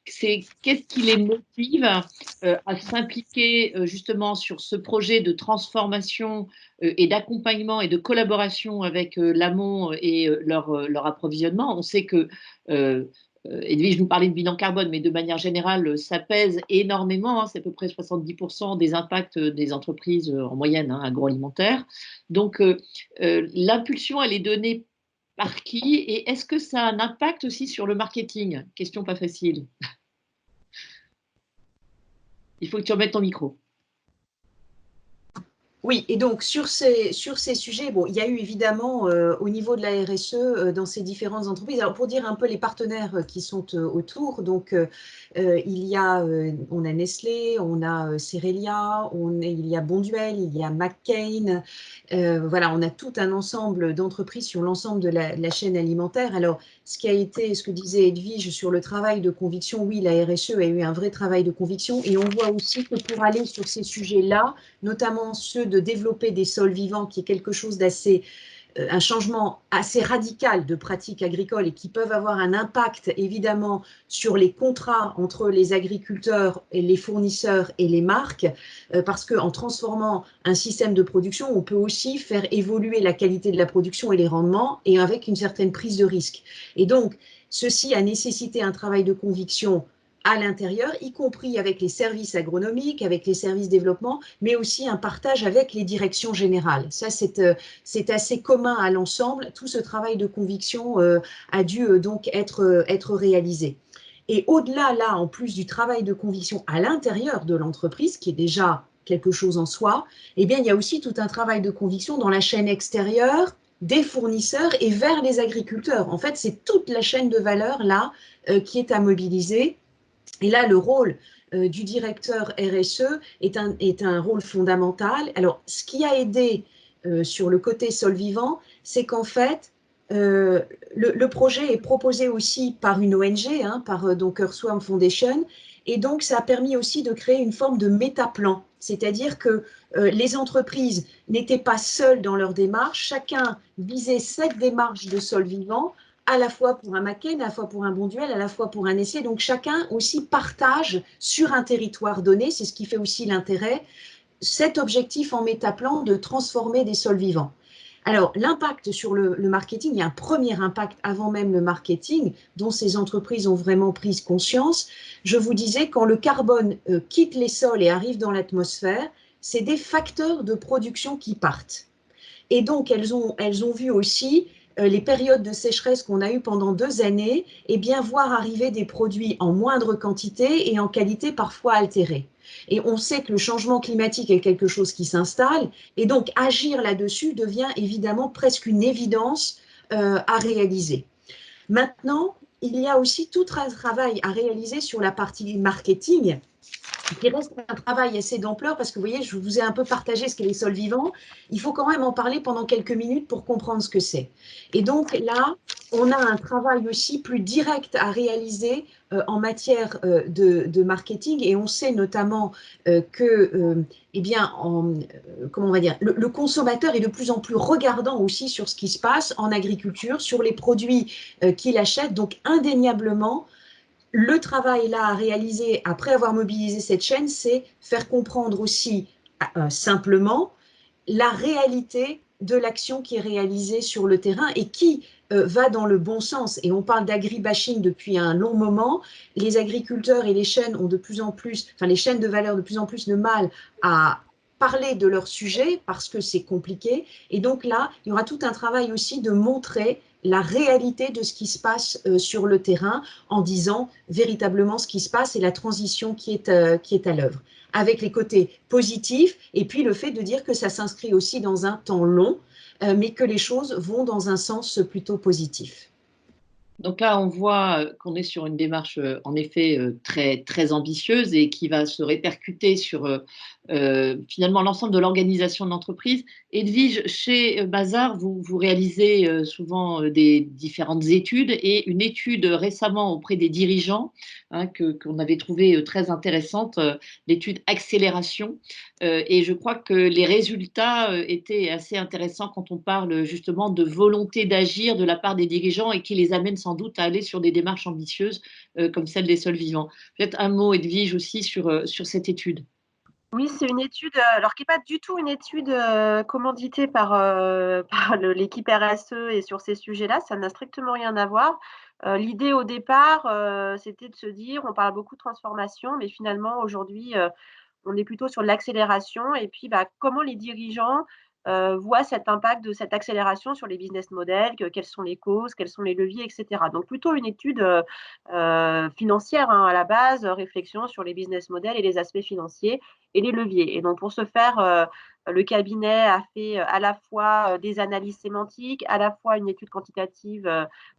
Speaker 1: qu'est-ce qui les motive à s'impliquer justement sur ce projet de transformation et d'accompagnement et de collaboration avec l'amont et leur approvisionnement? On sait que Edwige nous parlait de bilan carbone, mais de manière générale, ça pèse énormément. C'est à peu près 70% des impacts des entreprises en moyenne agroalimentaires. Donc, l'impulsion, elle est donnée par qui? Et est-ce que ça a un impact aussi sur le marketing? Question pas facile. Il faut que tu remettes ton micro.
Speaker 4: Oui, et donc sur ces sujets, bon, il y a eu évidemment au niveau de la RSE dans ces différentes entreprises. Alors pour dire un peu les partenaires qui sont autour, donc on a Nestlé, on a Cerelia, il y a Bonduelle, il y a McCain. Voilà, on a tout un ensemble d'entreprises sur l'ensemble de la chaîne alimentaire. Alors ce que disait Edwige sur le travail de conviction, oui, la RSE a eu un vrai travail de conviction, et on voit aussi que pour aller sur ces sujets-là, notamment ceux de développer des sols vivants, qui est quelque chose d'assez un changement assez radical de pratiques agricoles et qui peuvent avoir un impact évidemment sur les contrats entre les agriculteurs et les fournisseurs et les marques, parce qu'en transformant un système de production, on peut aussi faire évoluer la qualité de la production et les rendements, et avec une certaine prise de risque. Et donc, ceci a nécessité un travail de conviction à l'intérieur, y compris avec les services agronomiques, avec les services développement, mais aussi un partage avec les directions générales. Ça, c'est assez commun à l'ensemble. Tout ce travail de conviction a dû donc être réalisé. Et au-delà, là, en plus du travail de conviction à l'intérieur de l'entreprise, qui est déjà quelque chose en soi, eh bien, il y a aussi tout un travail de conviction dans la chaîne extérieure, des fournisseurs et vers les agriculteurs. En fait, c'est toute la chaîne de valeur là qui est à mobiliser. Et là, le rôle du directeur RSE est un rôle fondamental. Alors, ce qui a aidé sur le côté sol vivant, c'est qu'en fait, le projet est proposé aussi par une ONG, hein, par donc Earthworm Foundation, et donc ça a permis aussi de créer une forme de métaplan, c'est-à-dire que les entreprises n'étaient pas seules dans leur démarche, chacun visait cette démarche de sol vivant, à la fois pour un Macken, à la fois pour un Bonduelle, à la fois pour un essai. Donc chacun aussi partage sur un territoire donné, c'est ce qui fait aussi l'intérêt, cet objectif en métaplan de transformer des sols vivants. Alors, l'impact sur le marketing, il y a un premier impact avant même le marketing dont ces entreprises ont vraiment pris conscience. Je vous disais, quand le carbone quitte les sols et arrive dans l'atmosphère, c'est des facteurs de production qui partent. Et donc, elles ont vu aussi les périodes de sécheresse qu'on a eues pendant 2 années, et bien voir arriver des produits en moindre quantité et en qualité parfois altérée. Et on sait que le changement climatique est quelque chose qui s'installe, et donc agir là-dessus devient évidemment presque une évidence à réaliser. Maintenant, il y a aussi tout un travail à réaliser sur la partie marketing, qui reste un travail assez d'ampleur, parce que vous voyez, je vous ai un peu partagé ce qu'est les sols vivants. Il faut quand même en parler pendant quelques minutes pour comprendre ce que c'est. Et donc là, on a un travail aussi plus direct à réaliser en matière de marketing, et on sait notamment que, eh bien, comment on va dire, le consommateur est de plus en plus regardant aussi sur ce qui se passe en agriculture, sur les produits qu'il achète. Donc indéniablement, le travail là à réaliser après avoir mobilisé cette chaîne, c'est faire comprendre aussi simplement la réalité de l'action qui est réalisée sur le terrain et qui va dans le bon sens. Et on parle d'agribashing depuis un long moment. Les agriculteurs et les chaînes ont de plus en plus, enfin les chaînes de valeur de plus en plus de mal à parler de leur sujet parce que c'est compliqué. Et donc là, il y aura tout un travail aussi de montrer la réalité de ce qui se passe sur le terrain en disant véritablement ce qui se passe et la transition qui est à l'œuvre, avec les côtés positifs et puis le fait de dire que ça s'inscrit aussi dans un temps long, mais que les choses vont dans un sens plutôt positif.
Speaker 1: Donc là, on voit qu'on est sur une démarche en effet très, très ambitieuse et qui va se répercuter sur finalement l'ensemble de l'organisation de l'entreprise. Edwige, chez Mazars, vous réalisez souvent des différentes études, et une étude récemment auprès des dirigeants hein, qu'on avait trouvée très intéressante, l'étude Accélération. Et je crois que les résultats étaient assez intéressants quand on parle justement de volonté d'agir de la part des dirigeants et qui les amène sans doute à aller sur des démarches ambitieuses comme celle des sols vivants. Peut-être un mot, Edwige, aussi sur cette étude.
Speaker 2: Oui, c'est une étude, alors qui n'est pas du tout une étude commanditée par l'équipe RSE et sur ces sujets-là, ça n'a strictement rien à voir. L'idée au départ, c'était de se dire, on parle beaucoup de transformation, mais finalement aujourd'hui, on est plutôt sur l'accélération, et puis comment les dirigeants voient cet impact de cette accélération sur les business models, quelles sont les causes, quels sont les leviers, etc. Donc plutôt une étude financière hein, à la base, réflexion sur les business models et les aspects financiers et les leviers. Et donc pour ce faire, le cabinet a fait à la fois des analyses sémantiques, à la fois une étude quantitative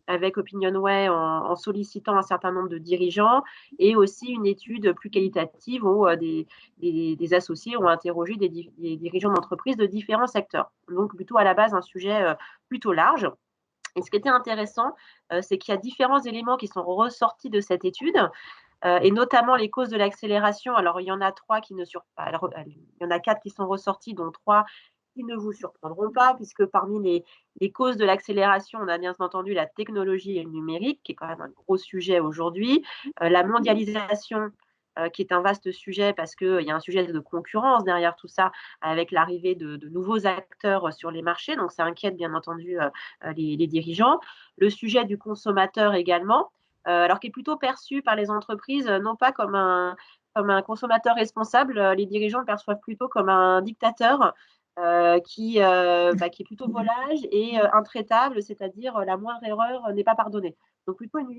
Speaker 2: avec OpinionWay en sollicitant un certain nombre de dirigeants, et aussi une étude plus qualitative où des associés ont interrogé des dirigeants d'entreprise de différents secteurs. Donc plutôt à la base un sujet plutôt large. Et ce qui était intéressant, c'est qu'il y a différents éléments qui sont ressortis de cette étude, et notamment les causes de l'accélération. Alors il y en a 3 qui ne sur... Alors, il y en a 4 qui sont ressortis, dont 3 qui ne vous surprendront pas, puisque parmi les causes de l'accélération, on a bien entendu la technologie et le numérique, qui est quand même un gros sujet aujourd'hui, la mondialisation, qui est un vaste sujet parce qu'il y a un sujet de concurrence derrière tout ça, avec l'arrivée de nouveaux acteurs sur les marchés, donc ça inquiète bien entendu les dirigeants. Le sujet du consommateur également, alors qui est plutôt perçu par les entreprises, non pas comme un consommateur responsable, les dirigeants le perçoivent plutôt comme un dictateur qui est plutôt volage et intraitable, c'est-à-dire la moindre erreur n'est pas pardonnée. Donc plutôt une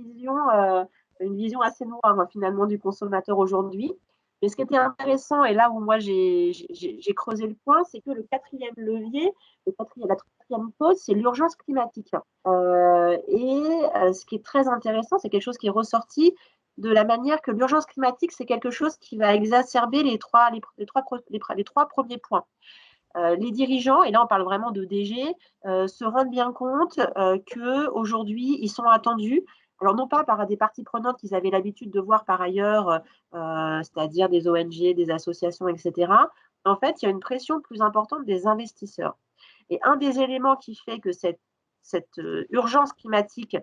Speaker 2: vision assez noire finalement du consommateur aujourd'hui. Mais ce qui était intéressant, et là où moi j'ai creusé le point, c'est que le quatrième levier, la quatrième cause, c'est l'urgence climatique. Ce qui est très intéressant, c'est quelque chose qui est ressorti de la manière que l'urgence climatique, c'est quelque chose qui va exacerber les trois premiers points. Les dirigeants, et là on parle vraiment de DG, se rendent bien compte qu'aujourd'hui, ils sont attendus, alors non pas par des parties prenantes qu'ils avaient l'habitude de voir par ailleurs, c'est-à-dire des ONG, des associations, etc. En fait, il y a une pression plus importante des investisseurs. Et un des éléments qui fait que cette urgence climatique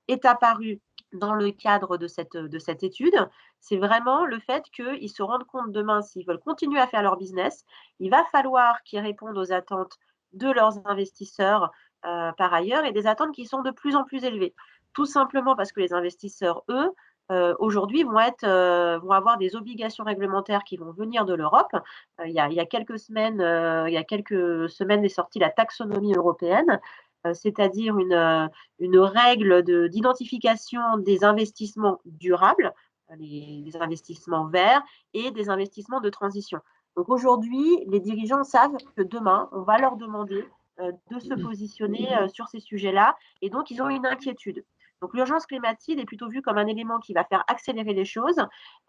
Speaker 2: est apparue dans le cadre de cette étude, c'est vraiment le fait qu'ils se rendent compte demain, s'ils veulent continuer à faire leur business, il va falloir qu'ils répondent aux attentes de leurs investisseurs par ailleurs, et des attentes qui sont de plus en plus élevées. Tout simplement parce que les investisseurs, eux, aujourd'hui, vont avoir des obligations réglementaires qui vont venir de l'Europe. Il y a quelques semaines est sortie la taxonomie européenne, c'est-à-dire une règle d'identification des investissements durables, les investissements verts et des investissements de transition. Donc aujourd'hui, les dirigeants savent que demain, on va leur demander de se positionner sur ces sujets-là, et donc ils ont une inquiétude. Donc l'urgence climatique est plutôt vue comme un élément qui va faire accélérer les choses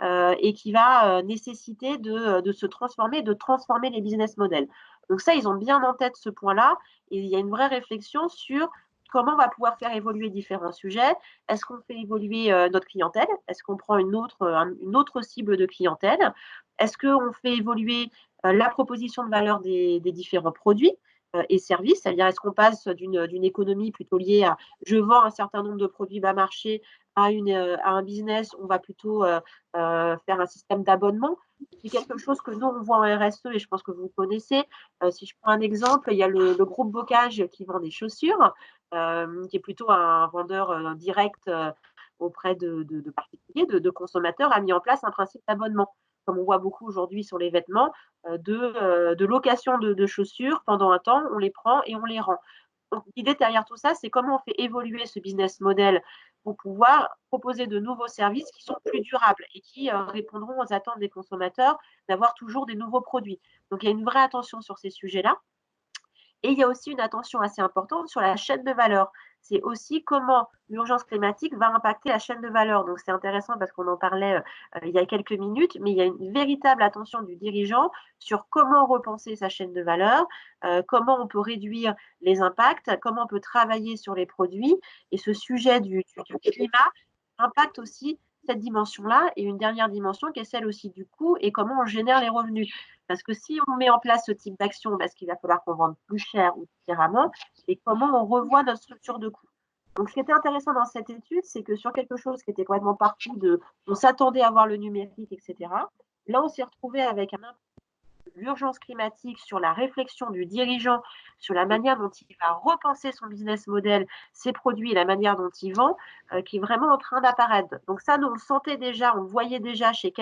Speaker 2: et qui va nécessiter de se transformer, de transformer les business models. Donc ça, ils ont bien en tête ce point-là, et il y a une vraie réflexion sur comment on va pouvoir faire évoluer différents sujets. Est-ce qu'on fait évoluer notre clientèle? Est-ce qu'on prend une autre cible de clientèle? Est-ce qu'on fait évoluer la proposition de valeur des différents produits et services? C'est-à-dire, est-ce qu'on passe d'une économie plutôt liée à je vends un certain nombre de produits bas marché à un business, on va plutôt faire un système d'abonnement? C'est quelque chose que nous, on voit en RSE, et je pense que vous connaissez. Si je prends un exemple, il y a le groupe Bocage qui vend des chaussures, qui est plutôt un vendeur direct auprès de particuliers, de consommateurs, a mis en place un principe d'abonnement, comme on voit beaucoup aujourd'hui sur les vêtements, de location de chaussures. Pendant un temps, on les prend et on les rend. Donc, l'idée derrière tout ça, c'est comment on fait évoluer ce business model pour pouvoir proposer de nouveaux services qui sont plus durables et qui répondront aux attentes des consommateurs d'avoir toujours des nouveaux produits. Donc, il y a une vraie attention sur ces sujets-là. Et il y a aussi une attention assez importante sur la chaîne de valeur. C'est aussi comment l'urgence climatique va impacter la chaîne de valeur. Donc, c'est intéressant parce qu'on en parlait il y a quelques minutes, mais il y a une véritable attention du dirigeant sur comment repenser sa chaîne de valeur, comment on peut réduire les impacts, comment on peut travailler sur les produits. Et ce sujet du climat impacte aussi cette dimension-là, et une dernière dimension qui est celle aussi du coût et comment on génère les revenus. Parce que si on met en place ce type d'action, parce qu'il va falloir qu'on vende plus cher ou différemment, et comment on revoit notre structure de coût. Donc, ce qui était intéressant dans cette étude, c'est que sur quelque chose qui était complètement parti on s'attendait à voir le numérique, etc. Là, on s'est retrouvé avec l'urgence climatique, sur la réflexion du dirigeant, sur la manière dont il va repenser son business model, ses produits et la manière dont il vend, qui est vraiment en train d'apparaître. Donc ça, nous, on le sentait déjà, on le voyait déjà chez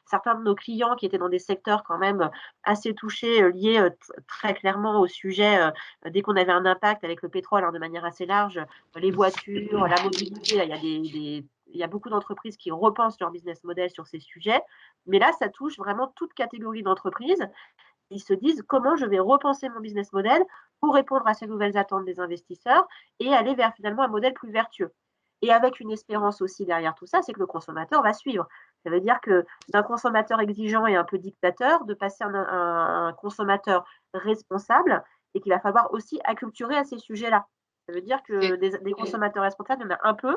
Speaker 2: certains de nos clients qui étaient dans des secteurs quand même assez touchés, liés très clairement au sujet, dès qu'on avait un impact avec le pétrole de manière assez large, les voitures, la mobilité, là, il y a beaucoup d'entreprises qui repensent leur business model sur ces sujets. Mais là, ça touche vraiment toute catégorie d'entreprises. Ils se disent comment je vais repenser mon business model pour répondre à ces nouvelles attentes des investisseurs et aller vers finalement un modèle plus vertueux. Et avec une espérance aussi derrière tout ça, c'est que le consommateur va suivre. Ça veut dire que d'un consommateur exigeant et un peu dictateur, de passer à un consommateur responsable, et qu'il va falloir aussi acculturer à ces sujets-là. Ça veut dire que des consommateurs responsables, il y en a un peu,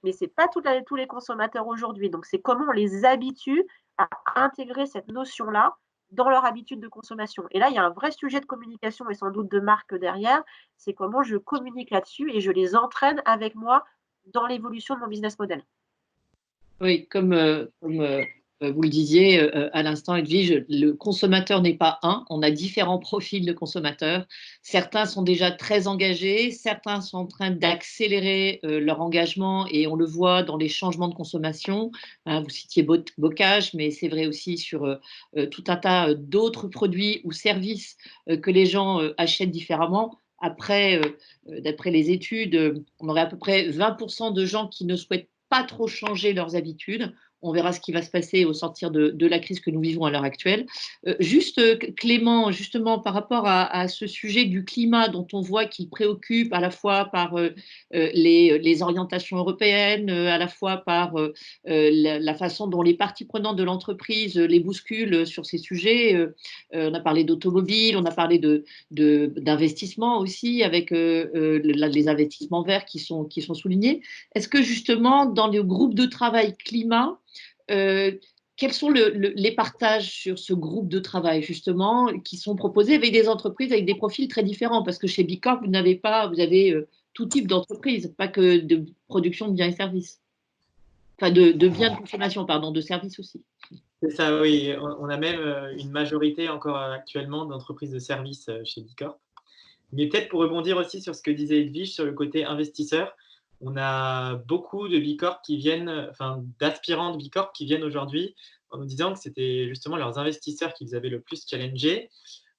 Speaker 2: mais ce n'est pas tous les consommateurs aujourd'hui. Donc, c'est comment on les habitue à intégrer cette notion-là dans leur habitude de consommation. Et là, il y a un vrai sujet de communication et sans doute de marque derrière, c'est comment je communique là-dessus et je les entraîne avec moi dans l'évolution de mon business model.
Speaker 1: Oui, comme vous le disiez à l'instant, Edwige, le consommateur n'est pas un, on a différents profils de consommateurs. Certains sont déjà très engagés, certains sont en train d'accélérer leur engagement et on le voit dans les changements de consommation. Hein, vous citiez Bocage, mais c'est vrai aussi sur tout un tas d'autres produits ou services que les gens achètent différemment. Après, d'après les études, on aurait à peu près 20% de gens qui ne souhaitent pas trop changer leurs habitudes. On verra ce qui va se passer au sortir de la crise que nous vivons à l'heure actuelle. Clément, justement, par rapport à ce sujet du climat dont on voit qu'il préoccupe à la fois par les orientations européennes, à la fois par la façon dont les parties prenantes de l'entreprise les bousculent sur ces sujets. On a parlé d'automobile, on a parlé d'investissement aussi, avec les investissements verts qui sont soulignés. Est-ce que justement, dans le groupe de travail climat, quels sont les partages sur ce groupe de travail, justement, qui sont proposés avec des entreprises avec des profils très différents? Parce que chez Bicorp, vous avez tout type d'entreprise, pas que de production de biens et services. Enfin, de biens de consommation, pardon, de services aussi.
Speaker 3: C'est ça, oui. On a même une majorité encore actuellement d'entreprises de services chez Bicorp. Mais peut-être pour rebondir aussi sur ce que disait Edwige sur le côté investisseur, on a beaucoup de Bicorp qui viennent, enfin d'aspirants de Bicorp qui viennent aujourd'hui en nous disant que c'était justement leurs investisseurs qui les avaient le plus challengés,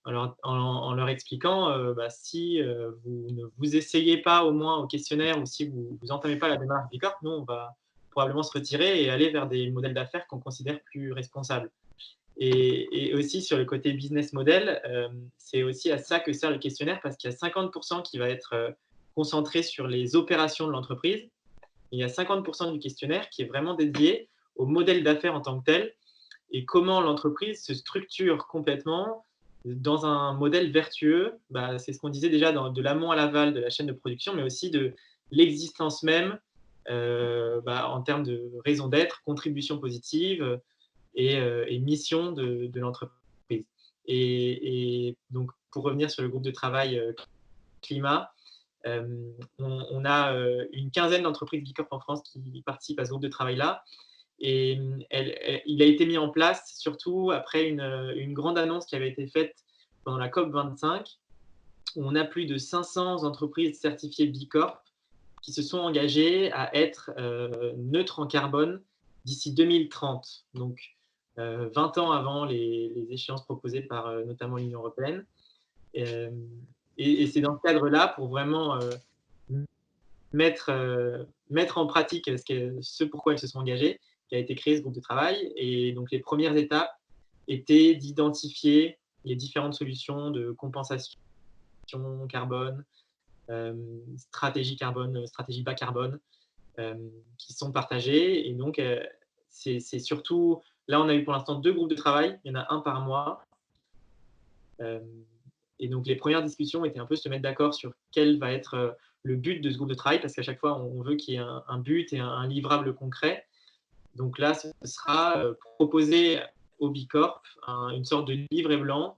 Speaker 3: en leur expliquant si vous ne vous essayez pas au moins au questionnaire ou si vous n'entamez pas la démarche Bicorp, nous on va probablement se retirer et aller vers des modèles d'affaires qu'on considère plus responsables. Et aussi sur le côté business model, c'est aussi à ça que sert le questionnaire parce qu'il y a 50% qui va être concentré sur les opérations de l'entreprise. Il y a 50% du questionnaire qui est vraiment dédié au modèle d'affaires en tant que tel et comment l'entreprise se structure complètement dans un modèle vertueux. C'est ce qu'on disait déjà de l'amont à l'aval de la chaîne de production, mais aussi de l'existence même en termes de raison d'être, contribution positive et mission de l'entreprise. Et donc, pour revenir sur le groupe de travail climat, on a une quinzaine d'entreprises Bicorp en France qui participent à ce groupe de travail-là. Et il a été mis en place surtout après une grande annonce qui avait été faite pendant la COP25, où on a plus de 500 entreprises certifiées Bicorp qui se sont engagées à être neutres en carbone d'ici 2030. Donc, 20 ans avant les échéances proposées par notamment l'Union européenne. Et c'est dans ce cadre-là, pour vraiment mettre en pratique ce pourquoi elles se sont engagées, qui a été créé ce groupe de travail. Et donc, les premières étapes étaient d'identifier les différentes solutions de compensation carbone, stratégie carbone, stratégie bas carbone, qui sont partagées. Et donc, c'est surtout, là, on a eu pour l'instant 2 groupes de travail, il y en a un par mois. Et donc, les premières discussions étaient un peu se mettre d'accord sur quel va être le but de ce groupe de travail, parce qu'à chaque fois, on veut qu'il y ait un but et un livrable concret. Donc là, ce sera proposer au Bicorp une sorte de livret blanc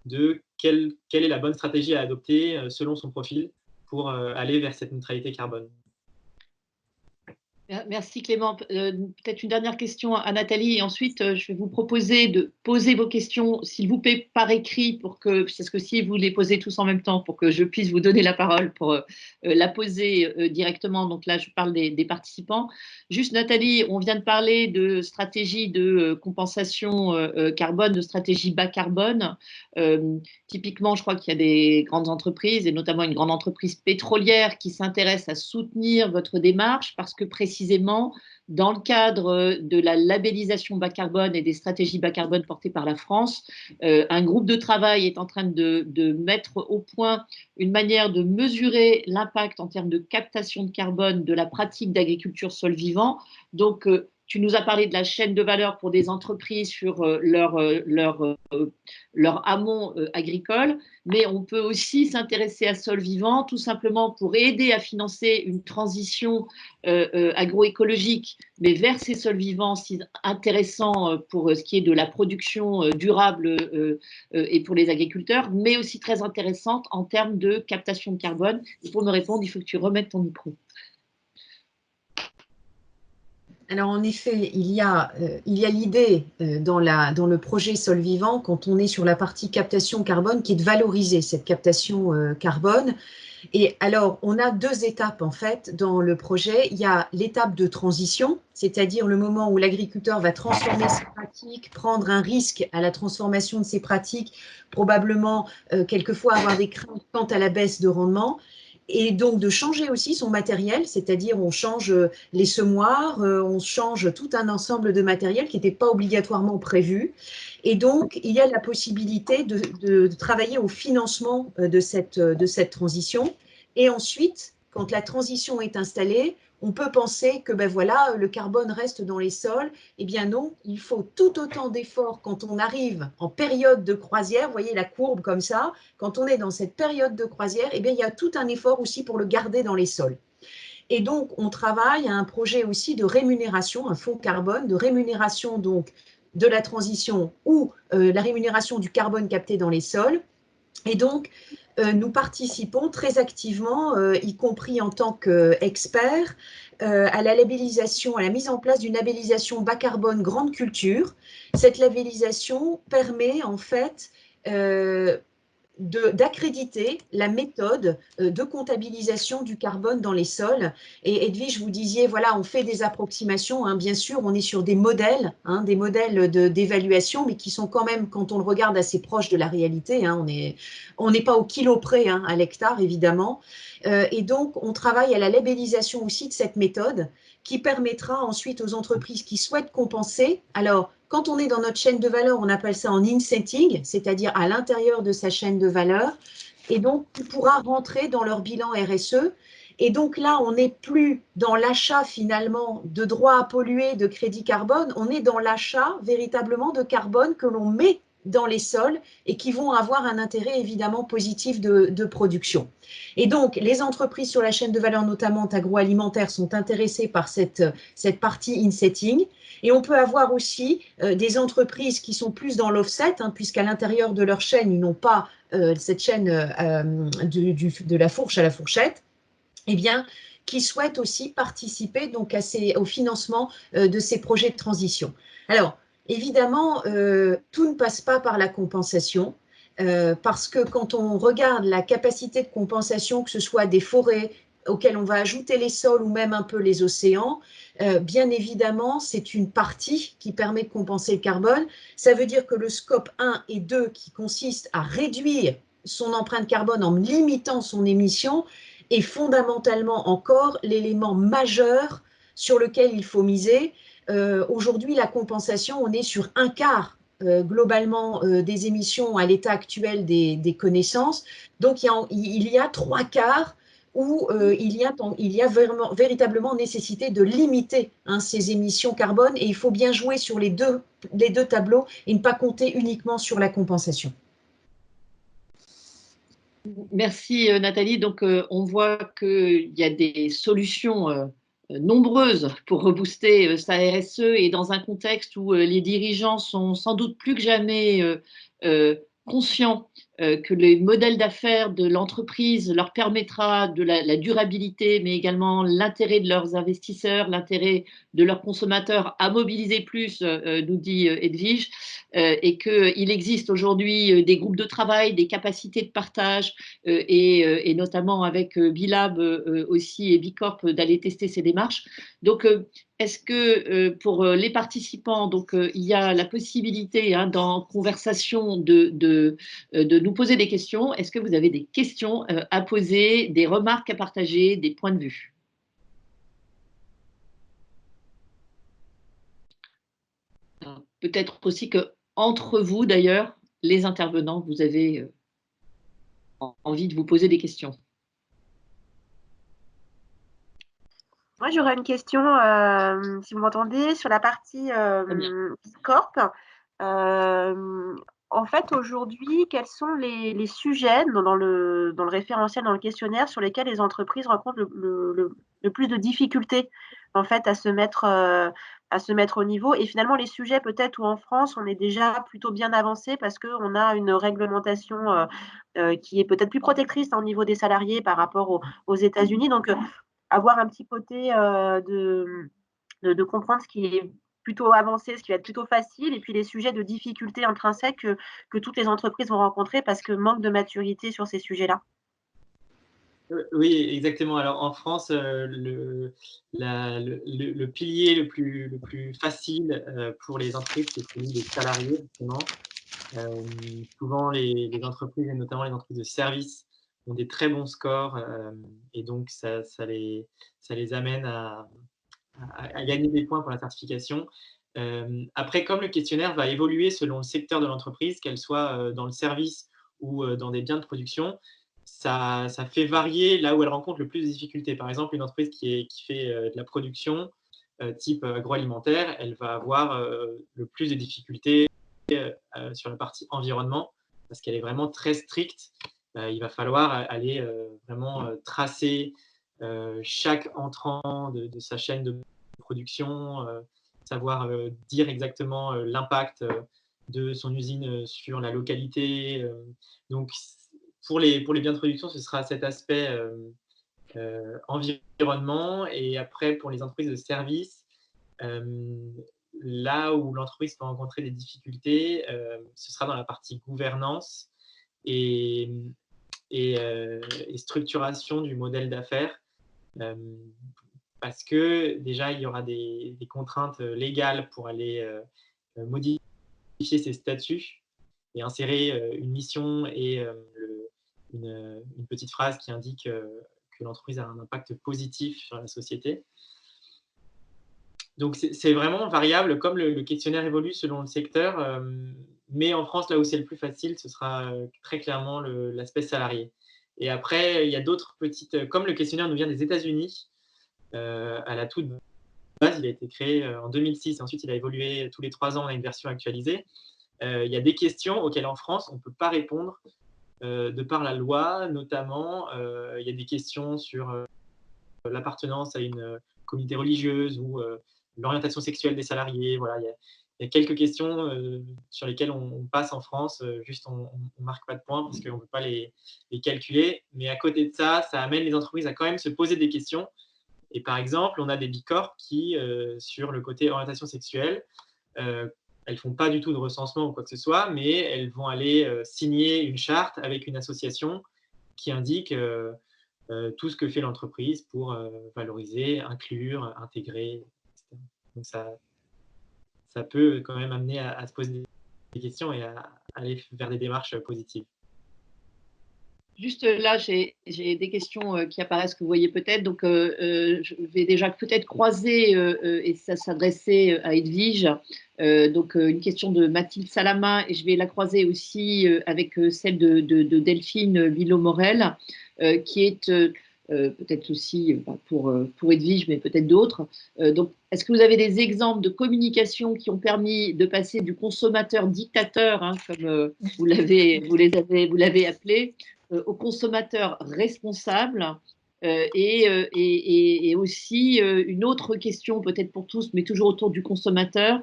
Speaker 3: de quelle est la bonne stratégie à adopter selon son profil pour aller vers cette neutralité carbone.
Speaker 1: Merci Clément. Peut-être une dernière question à Nathalie et ensuite je vais vous proposer de poser vos questions, s'il vous plaît, par écrit, parce que si vous les posez tous en même temps, pour que je puisse vous donner la parole pour la poser directement. Donc là, je parle des participants. Juste Nathalie, on vient de parler de stratégie de compensation carbone, de stratégie bas carbone. Typiquement, je crois qu'il y a des grandes entreprises et notamment une grande entreprise pétrolière qui s'intéresse à soutenir votre démarche parce que précisément, dans le cadre de la labellisation bas carbone et des stratégies bas carbone portées par la France, un groupe de travail est en train de mettre au point une manière de mesurer l'impact en termes de captation de carbone de la pratique d'agriculture sol vivant. Donc, tu nous as parlé de la chaîne de valeur pour des entreprises sur leur amont agricole, mais on peut aussi s'intéresser à Sol Vivant tout simplement pour aider à financer une transition agroécologique, mais vers ces sols vivants, si intéressant pour ce qui est de la production durable et pour les agriculteurs, mais aussi très intéressante en termes de captation de carbone. Et pour me répondre, il faut que tu remettes ton micro.
Speaker 4: Alors en effet, il y a l'idée dans le projet Sol Vivant, quand on est sur la partie captation carbone, qui est de valoriser cette captation carbone. Et alors, on a deux étapes en fait dans le projet. Il y a l'étape de transition, c'est-à-dire le moment où l'agriculteur va transformer ses pratiques, prendre un risque à la transformation de ses pratiques, probablement quelquefois avoir des craintes quant à la baisse de rendement. Et donc de changer aussi son matériel, c'est-à-dire on change les semoirs, on change tout un ensemble de matériel qui n'était pas obligatoirement prévu. Et donc il y a la possibilité de travailler au financement de cette transition. Et ensuite, quand la transition est installée, on peut penser que ben voilà, le carbone reste dans les sols. Eh bien non, il faut tout autant d'efforts quand on arrive en période de croisière, vous voyez la courbe comme ça, quand on est dans cette période de croisière, eh bien il y a tout un effort aussi pour le garder dans les sols. Et donc on travaille à un projet aussi de rémunération, un fonds carbone, de rémunération donc de la transition ou la rémunération du carbone capté dans les sols. Et donc, nous participons très activement, y compris en tant qu'experts, à la labellisation, à la mise en place d'une labellisation bas carbone grande culture. Cette labellisation permet en fait d'accréditer la méthode de comptabilisation du carbone dans les sols. Et Edwige, vous disiez, voilà, on fait des approximations, hein, bien sûr, on est sur des modèles d'évaluation, mais qui sont quand même, quand on le regarde, assez proches de la réalité. Hein, on n'est pas au kilo près hein, à l'hectare, évidemment. Et donc, on travaille à la labellisation aussi de cette méthode qui permettra ensuite aux entreprises qui souhaitent compenser. Alors, quand on est dans notre chaîne de valeur, on appelle ça en insetting, c'est-à-dire à l'intérieur de sa chaîne de valeur, et donc qui pourra rentrer dans leur bilan RSE. Et donc là, on n'est plus dans l'achat finalement de droits à polluer, de crédit carbone, on est dans l'achat véritablement de carbone que l'on met dans les sols et qui vont avoir un intérêt évidemment positif de production. Et donc, les entreprises sur la chaîne de valeur, notamment agroalimentaires, sont intéressées par cette partie insetting. Et on peut avoir aussi des entreprises qui sont plus dans l'offset, hein, puisqu'à l'intérieur de leur chaîne, ils n'ont pas cette chaîne de la fourche à la fourchette, eh bien, qui souhaitent aussi participer donc au financement de ces projets de transition. Alors, évidemment, tout ne passe pas par la compensation. Parce que quand on regarde la capacité de compensation, que ce soit des forêts auxquelles on va ajouter les sols ou même un peu les océans, bien évidemment, c'est une partie qui permet de compenser le carbone. Ça veut dire que le scope 1 et 2, qui consiste à réduire son empreinte carbone en limitant son émission, est fondamentalement encore l'élément majeur sur lequel il faut miser. Aujourd'hui, la compensation, on est sur un quart globalement des émissions à l'état actuel des connaissances. Donc, il y a trois quarts où il y a véritablement nécessité de limiter hein, ces émissions carbone et il faut bien jouer sur les deux tableaux et ne pas compter uniquement sur la compensation.
Speaker 1: Merci Nathalie. Donc, on voit qu'il y a des solutions nombreuses pour rebooster sa RSE et dans un contexte où les dirigeants sont sans doute plus que jamais conscients que les modèles d'affaires de l'entreprise leur permettra de la durabilité, mais également l'intérêt de leurs investisseurs, l'intérêt de leurs consommateurs à mobiliser plus, nous dit Edwige, et qu'il existe aujourd'hui des groupes de travail, des capacités de partage, et notamment avec Bilab aussi et Bicorp d'aller tester ces démarches. Donc, est-ce que pour les participants, donc, il y a la possibilité hein, dans conversation de nous poser des questions. Est-ce que vous avez des questions à poser, des remarques à partager, des points de vue? Peut-être aussi que entre vous, d'ailleurs, les intervenants, vous avez envie de vous poser des questions.
Speaker 2: Moi, j'aurais une question, si vous m'entendez, sur la partie
Speaker 1: Très bien.
Speaker 2: Corp. En fait, aujourd'hui, quels sont les sujets dans le référentiel, dans le questionnaire, sur lesquels les entreprises rencontrent le plus de difficultés en fait, à se mettre au niveau? Et finalement, les sujets peut-être où en France, on est déjà plutôt bien avancé parce qu'on a une réglementation qui est peut-être plus protectrice au niveau des salariés par rapport aux États-Unis. Donc, avoir un petit côté de comprendre ce qui est plutôt avancé, ce qui va être plutôt facile, et puis les sujets de difficulté intrinsèques que toutes les entreprises vont rencontrer parce que manque de maturité sur ces sujets-là.
Speaker 3: Oui, exactement. Alors en France, le pilier le plus facile pour les entreprises, c'est celui des salariés, justement. Souvent, les entreprises, et notamment les entreprises de services, ont des très bons scores et donc ça les amène à gagner des points pour la certification. Après, comme le questionnaire va évoluer selon le secteur de l'entreprise, qu'elle soit dans le service ou dans des biens de production, ça fait varier là où elle rencontre le plus de difficultés. Par exemple, une entreprise qui fait de la production type agroalimentaire, elle va avoir le plus de difficultés sur la partie environnement parce qu'elle est vraiment très stricte. Il va falloir aller vraiment tracer chaque entrant de sa chaîne de production, savoir dire exactement l'impact de son usine sur la localité. Donc, pour les biens de production, ce sera cet aspect environnement. Et après, pour les entreprises de services, là où l'entreprise peut rencontrer des difficultés, ce sera dans la partie gouvernance et, et structuration du modèle d'affaires. Parce que déjà, il y aura des contraintes légales pour aller modifier ses statuts et insérer une mission et une petite phrase qui indique que l'entreprise a un impact positif sur la société. Donc, c'est vraiment variable, comme le questionnaire évolue selon le secteur. Mais en France, là où c'est le plus facile, ce sera très clairement l'aspect salarié. Et après, il y a d'autres petites… Comme le questionnaire nous vient des États-Unis, à la toute base, il a été créé en 2006. Ensuite, il a évolué tous les 3 ans, on a une version actualisée. Il y a des questions auxquelles en France, on ne peut pas répondre de par la loi, notamment. Il y a des questions sur l'appartenance à une communauté religieuse ou l'orientation sexuelle des salariés. Voilà, il y a quelques questions sur lesquelles on passe en France, juste on ne marque pas de points parce qu'on ne peut pas les calculer. Mais à côté de ça, ça amène les entreprises à quand même se poser des questions. Et par exemple, on a des bicorps qui, sur le côté orientation sexuelle, elles ne font pas du tout de recensement ou quoi que ce soit, mais elles vont aller signer une charte avec une association qui indique tout ce que fait l'entreprise pour valoriser, inclure, intégrer, etc. Donc ça peut quand même amener à se poser des questions et à aller vers des démarches positives.
Speaker 1: Juste là, j'ai des questions qui apparaissent que vous voyez peut-être. Donc, je vais déjà peut-être croiser et ça s'adresser à Edwige. Donc, une question de Mathilde Salama et je vais la croiser aussi avec celle de Delphine Villot-Morel, qui est peut-être aussi pour Edwige, mais peut-être d'autres. Donc, est-ce que vous avez des exemples de communication qui ont permis de passer du consommateur dictateur, hein, comme vous l'avez appelé, au consommateur responsable et aussi une autre question peut-être pour tous, mais toujours autour du consommateur.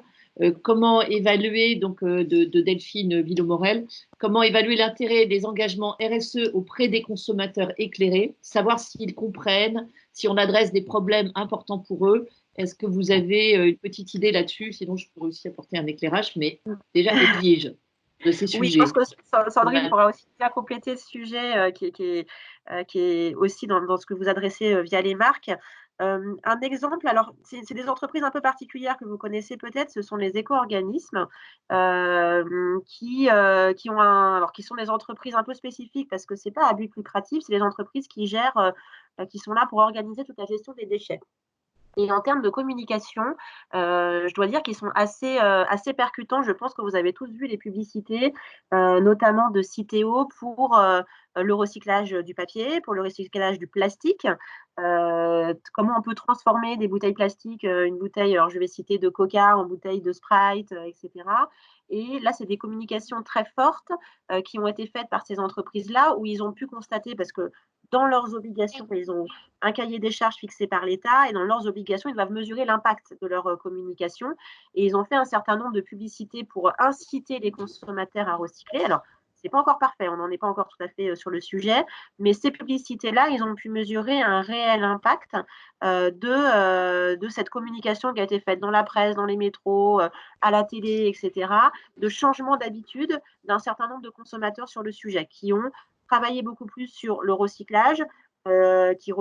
Speaker 1: Comment évaluer, donc de Delphine Villot-Morel, comment évaluer l'intérêt des engagements RSE auprès des consommateurs éclairés, savoir s'ils comprennent, si on adresse des problèmes importants pour eux. Est-ce que vous avez une petite idée là-dessus? Sinon, je pourrais aussi apporter un éclairage, mais déjà, Edwige, de ces
Speaker 2: Oui, je
Speaker 1: sujets.
Speaker 2: pense que Sandrine pourra aussi bien compléter ce sujet qui est aussi dans ce que vous adressez via les marques. Un exemple, alors c'est des entreprises un peu particulières que vous connaissez peut-être, ce sont les éco-organismes qui sont des entreprises un peu spécifiques parce que c'est pas à but lucratif, c'est des entreprises qui gèrent, qui sont là pour organiser toute la gestion des déchets. Et en termes de communication, je dois dire qu'ils sont assez percutants. Je pense que vous avez tous vu les publicités, notamment de Citeo pour le recyclage du papier, pour le recyclage du plastique. Comment on peut transformer des bouteilles plastiques, une bouteille, alors je vais citer de Coca en bouteille de Sprite, etc. Et là, c'est des communications très fortes qui ont été faites par ces entreprises-là, où ils ont pu constater, parce que dans leurs obligations, ils ont un cahier des charges fixé par l'État et dans leurs obligations, ils doivent mesurer l'impact de leur communication. Et ils ont fait un certain nombre de publicités pour inciter les consommateurs à recycler. Alors, c'est pas encore parfait, on n'en est pas encore tout à fait sur le sujet, mais ces publicités-là, ils ont pu mesurer un réel impact de cette communication qui a été faite dans la presse, dans les métros, à la télé, etc., de changement d'habitude d'un certain nombre de consommateurs sur le sujet, qui ont travaillé beaucoup plus sur le recyclage, qui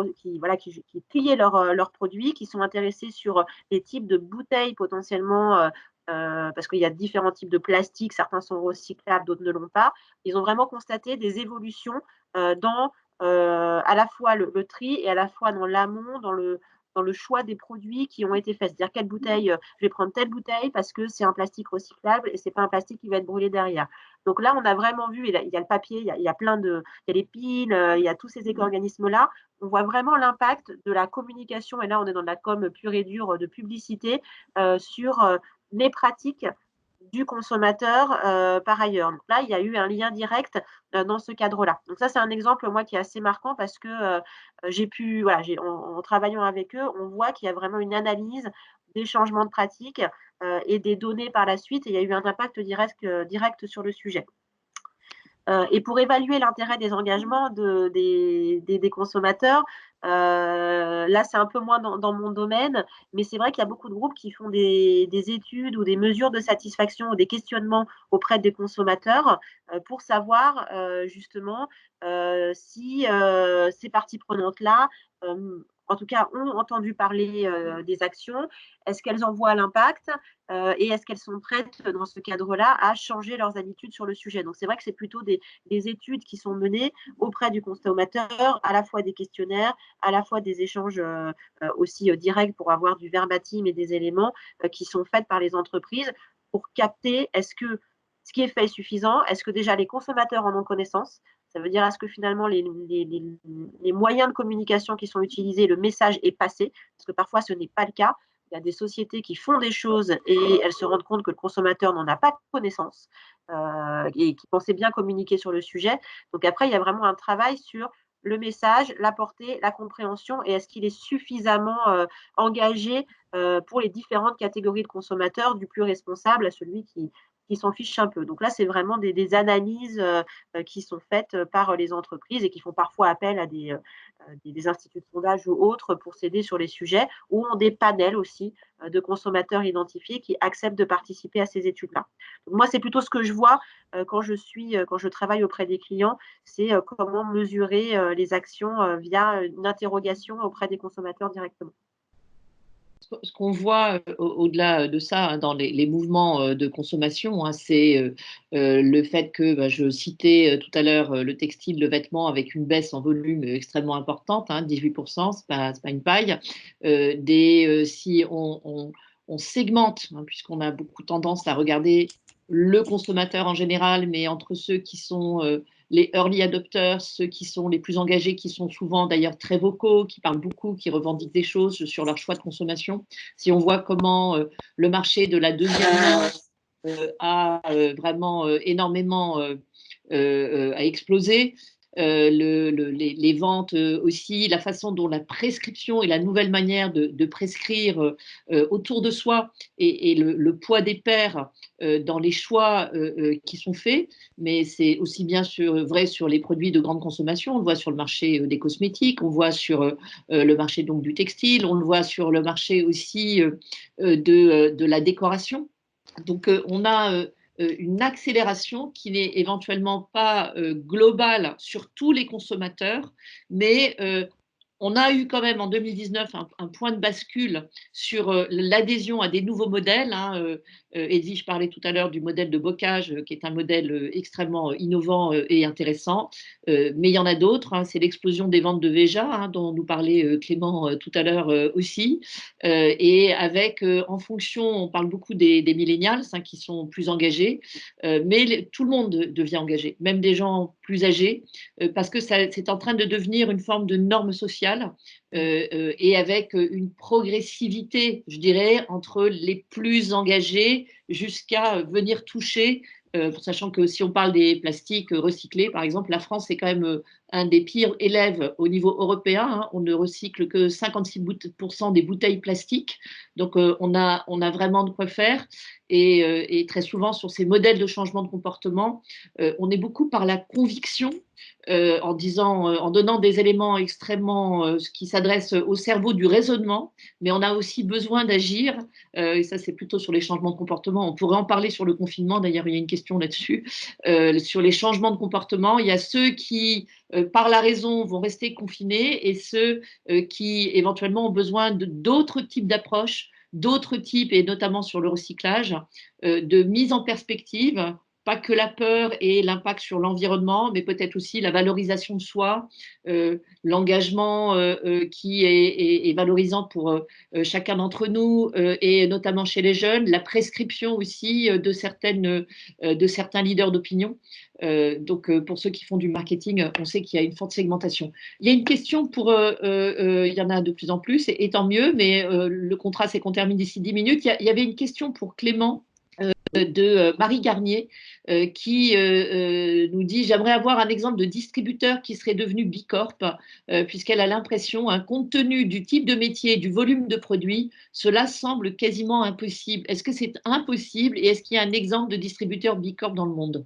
Speaker 2: triaient leurs produits, qui sont intéressés sur les types de bouteilles potentiellement, parce qu'il y a différents types de plastique, certains sont recyclables, d'autres ne l'ont pas. Ils ont vraiment constaté des évolutions dans à la fois le tri et à la fois dans l'amont, dans le choix des produits qui ont été faits. C'est-à-dire quelle bouteille, je vais prendre telle bouteille parce que c'est un plastique recyclable et c'est pas un plastique qui va être brûlé derrière. Donc là, on a vraiment vu, il y a le papier, il y a plein de, il y a les piles, il y a tous ces éco-organismes-là. On voit vraiment l'impact de la communication, et là, on est dans de la com pure et dure de publicité sur les pratiques du consommateur par ailleurs. Donc là, il y a eu un lien direct dans ce cadre-là. Donc ça, c'est un exemple, moi, qui est assez marquant parce que j'ai pu, voilà, en travaillant avec eux, on voit qu'il y a vraiment une analyse des changements de pratiques et des données par la suite, et il y a eu un impact direct sur le sujet. Et pour évaluer l'intérêt des engagements des consommateurs, là, c'est un peu moins dans mon domaine, mais c'est vrai qu'il y a beaucoup de groupes qui font des études ou des mesures de satisfaction ou des questionnements auprès des consommateurs pour savoir justement si ces parties prenantes-là, en tout cas, ont entendu parler des actions, est-ce qu'elles en voient l'impact et est-ce qu'elles sont prêtes dans ce cadre-là à changer leurs habitudes sur le sujet. Donc c'est vrai que c'est plutôt des études qui sont menées auprès du consommateur, à la fois des questionnaires, à la fois des échanges aussi directs pour avoir du verbatim et des éléments qui sont faits par les entreprises pour capter est-ce que ce qui est fait est suffisant, est-ce que déjà les consommateurs en ont connaissance, ça veut dire est-ce que finalement les moyens de communication qui sont utilisés, le message est passé, parce que parfois ce n'est pas le cas. Il y a des sociétés qui font des choses et elles se rendent compte que le consommateur n'en a pas connaissance et qui pensaient bien communiquer sur le sujet. Donc après, il y a vraiment un travail sur le message, la portée, la compréhension et est-ce qu'il est suffisamment engagé pour les différentes catégories de consommateurs, du plus responsable à celui qui s'en fiche un peu. Donc là, c'est vraiment des analyses qui sont faites par les entreprises et qui font parfois appel à des instituts de sondage ou autres pour s'aider sur les sujets, ou ont des panels aussi de consommateurs identifiés qui acceptent de participer à ces études-là. Donc moi, c'est plutôt ce que je vois quand je travaille auprès des clients, c'est comment mesurer les actions via une interrogation auprès des consommateurs directement.
Speaker 1: Ce qu'on voit au-delà de ça hein, dans les mouvements de consommation, hein, c'est le fait que, je citais tout à l'heure le textile, le vêtement avec une baisse en volume extrêmement importante, hein, 18%, c'est pas une paille. Si on segmente, hein, puisqu'on a beaucoup tendance à regarder le consommateur en général, mais entre ceux qui sont les early adopters, ceux qui sont les plus engagés, qui sont souvent d'ailleurs très vocaux, qui parlent beaucoup, qui revendiquent des choses sur leur choix de consommation. Si on voit comment le marché de la deuxième main a vraiment énormément a explosé, les ventes aussi, la façon dont la prescription et la nouvelle manière de prescrire autour de soi et le poids des pairs dans les choix qui sont faits, mais c'est aussi bien vrai sur les produits de grande consommation, on le voit sur le marché des cosmétiques, on le voit sur le marché donc, du textile, on le voit sur le marché aussi de la décoration. Donc on a une accélération qui n'est éventuellement pas globale sur tous les consommateurs, mais on a eu quand même en 2019 un point de bascule sur l'adhésion à des nouveaux modèles. Edwige parlait tout à l'heure du modèle de bocage, qui est un modèle extrêmement innovant et intéressant. Mais il y en a d'autres. C'est l'explosion des ventes de Veja, dont nous parlait Clément tout à l'heure aussi. Et avec, en fonction, on parle beaucoup des millennials qui sont plus engagés, mais tout le monde devient engagé, même des gens plus âgés, parce que c'est en train de devenir une forme de norme sociale, et avec une progressivité, je dirais, entre les plus engagés jusqu'à venir toucher, sachant que si on parle des plastiques recyclés, par exemple, la France est quand même un des pires élèves au niveau européen. On ne recycle que 56% des bouteilles plastiques. Donc, on a vraiment de quoi faire. Et très souvent, sur ces modèles de changement de comportement, on est beaucoup par la conviction, en donnant des éléments extrêmement qui s'adressent au cerveau du raisonnement, mais on a aussi besoin d'agir, et ça c'est plutôt sur les changements de comportement. On pourrait en parler sur le confinement, d'ailleurs il y a une question là-dessus, sur les changements de comportement. Il y a ceux qui, par la raison, vont rester confinés, et ceux qui éventuellement ont besoin d'autres types d'approches, d'autres types, et notamment sur le recyclage, de mise en perspective, pas que la peur et l'impact sur l'environnement, mais peut-être aussi la valorisation de soi, l'engagement qui est valorisant pour chacun d'entre nous, et notamment chez les jeunes, la prescription aussi de certains leaders d'opinion. Donc, pour ceux qui font du marketing, on sait qu'il y a une forte segmentation. Il y a une question il y en a de plus en plus, et tant mieux, mais le contrat, c'est qu'on termine d'ici 10 minutes. Il y avait une question pour Clément, de Marie Garnier, qui nous dit: j'aimerais avoir un exemple de distributeur qui serait devenu Bicorp, puisqu'elle a l'impression, compte tenu du type de métier, du volume de produits, cela semble quasiment impossible. Est-ce que c'est impossible, et est-ce qu'il y a un exemple de distributeur Bicorp dans le monde?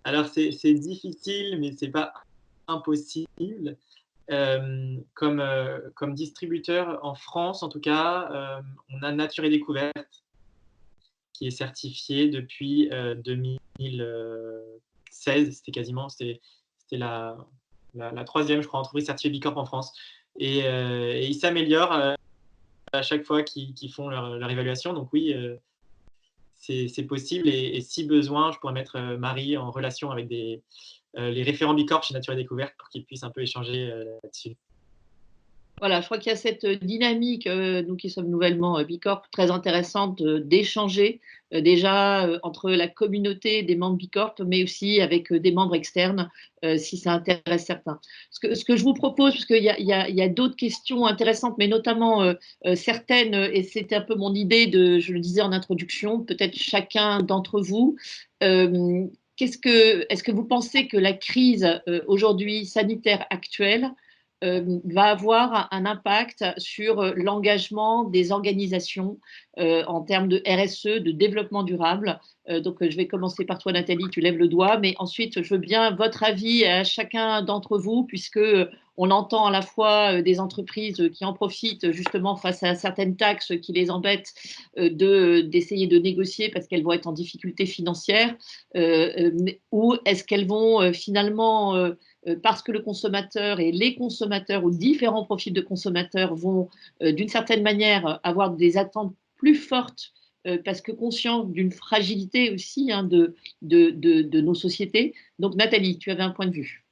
Speaker 3: Alors, c'est difficile, mais ce n'est pas impossible. Comme distributeur en France, en tout cas, on a Nature et Découverte, qui est certifié depuis 2016. C'était la troisième, je crois, entreprise certifiée Bicorp en France. Et ils s'améliorent à chaque fois qu'ils font leur évaluation. Donc oui, c'est possible. Et si besoin, je pourrais mettre Marie en relation avec les référents Bicorp chez Nature et Découverte pour qu'ils puissent un peu échanger là-dessus.
Speaker 1: Voilà, je crois qu'il y a cette dynamique, nous qui sommes nouvellement Bicorp, très intéressante d'échanger déjà entre la communauté des membres Bicorp, mais aussi avec des membres externes, si ça intéresse certains. Ce que je vous propose, parce qu'il y a d'autres questions intéressantes, mais notamment certaines, et c'était un peu mon idée, je le disais en introduction, peut-être chacun d'entre vous, est-ce que vous pensez que la crise aujourd'hui sanitaire actuelle va avoir un impact sur l'engagement des organisations en termes de RSE, de développement durable? Donc, je vais commencer par toi, Nathalie, tu lèves le doigt, mais ensuite, je veux bien votre avis à chacun d'entre vous, puisque on entend à la fois des entreprises qui en profitent justement face à certaines taxes qui les embêtent, d'essayer de négocier parce qu'elles vont être en difficulté financière, ou est-ce qu'elles vont finalement parce que le consommateur et les consommateurs ou différents profils de consommateurs vont d'une certaine manière avoir des attentes plus fortes parce que conscients d'une fragilité aussi de nos sociétés. Donc Nathalie, tu avais un point de vue.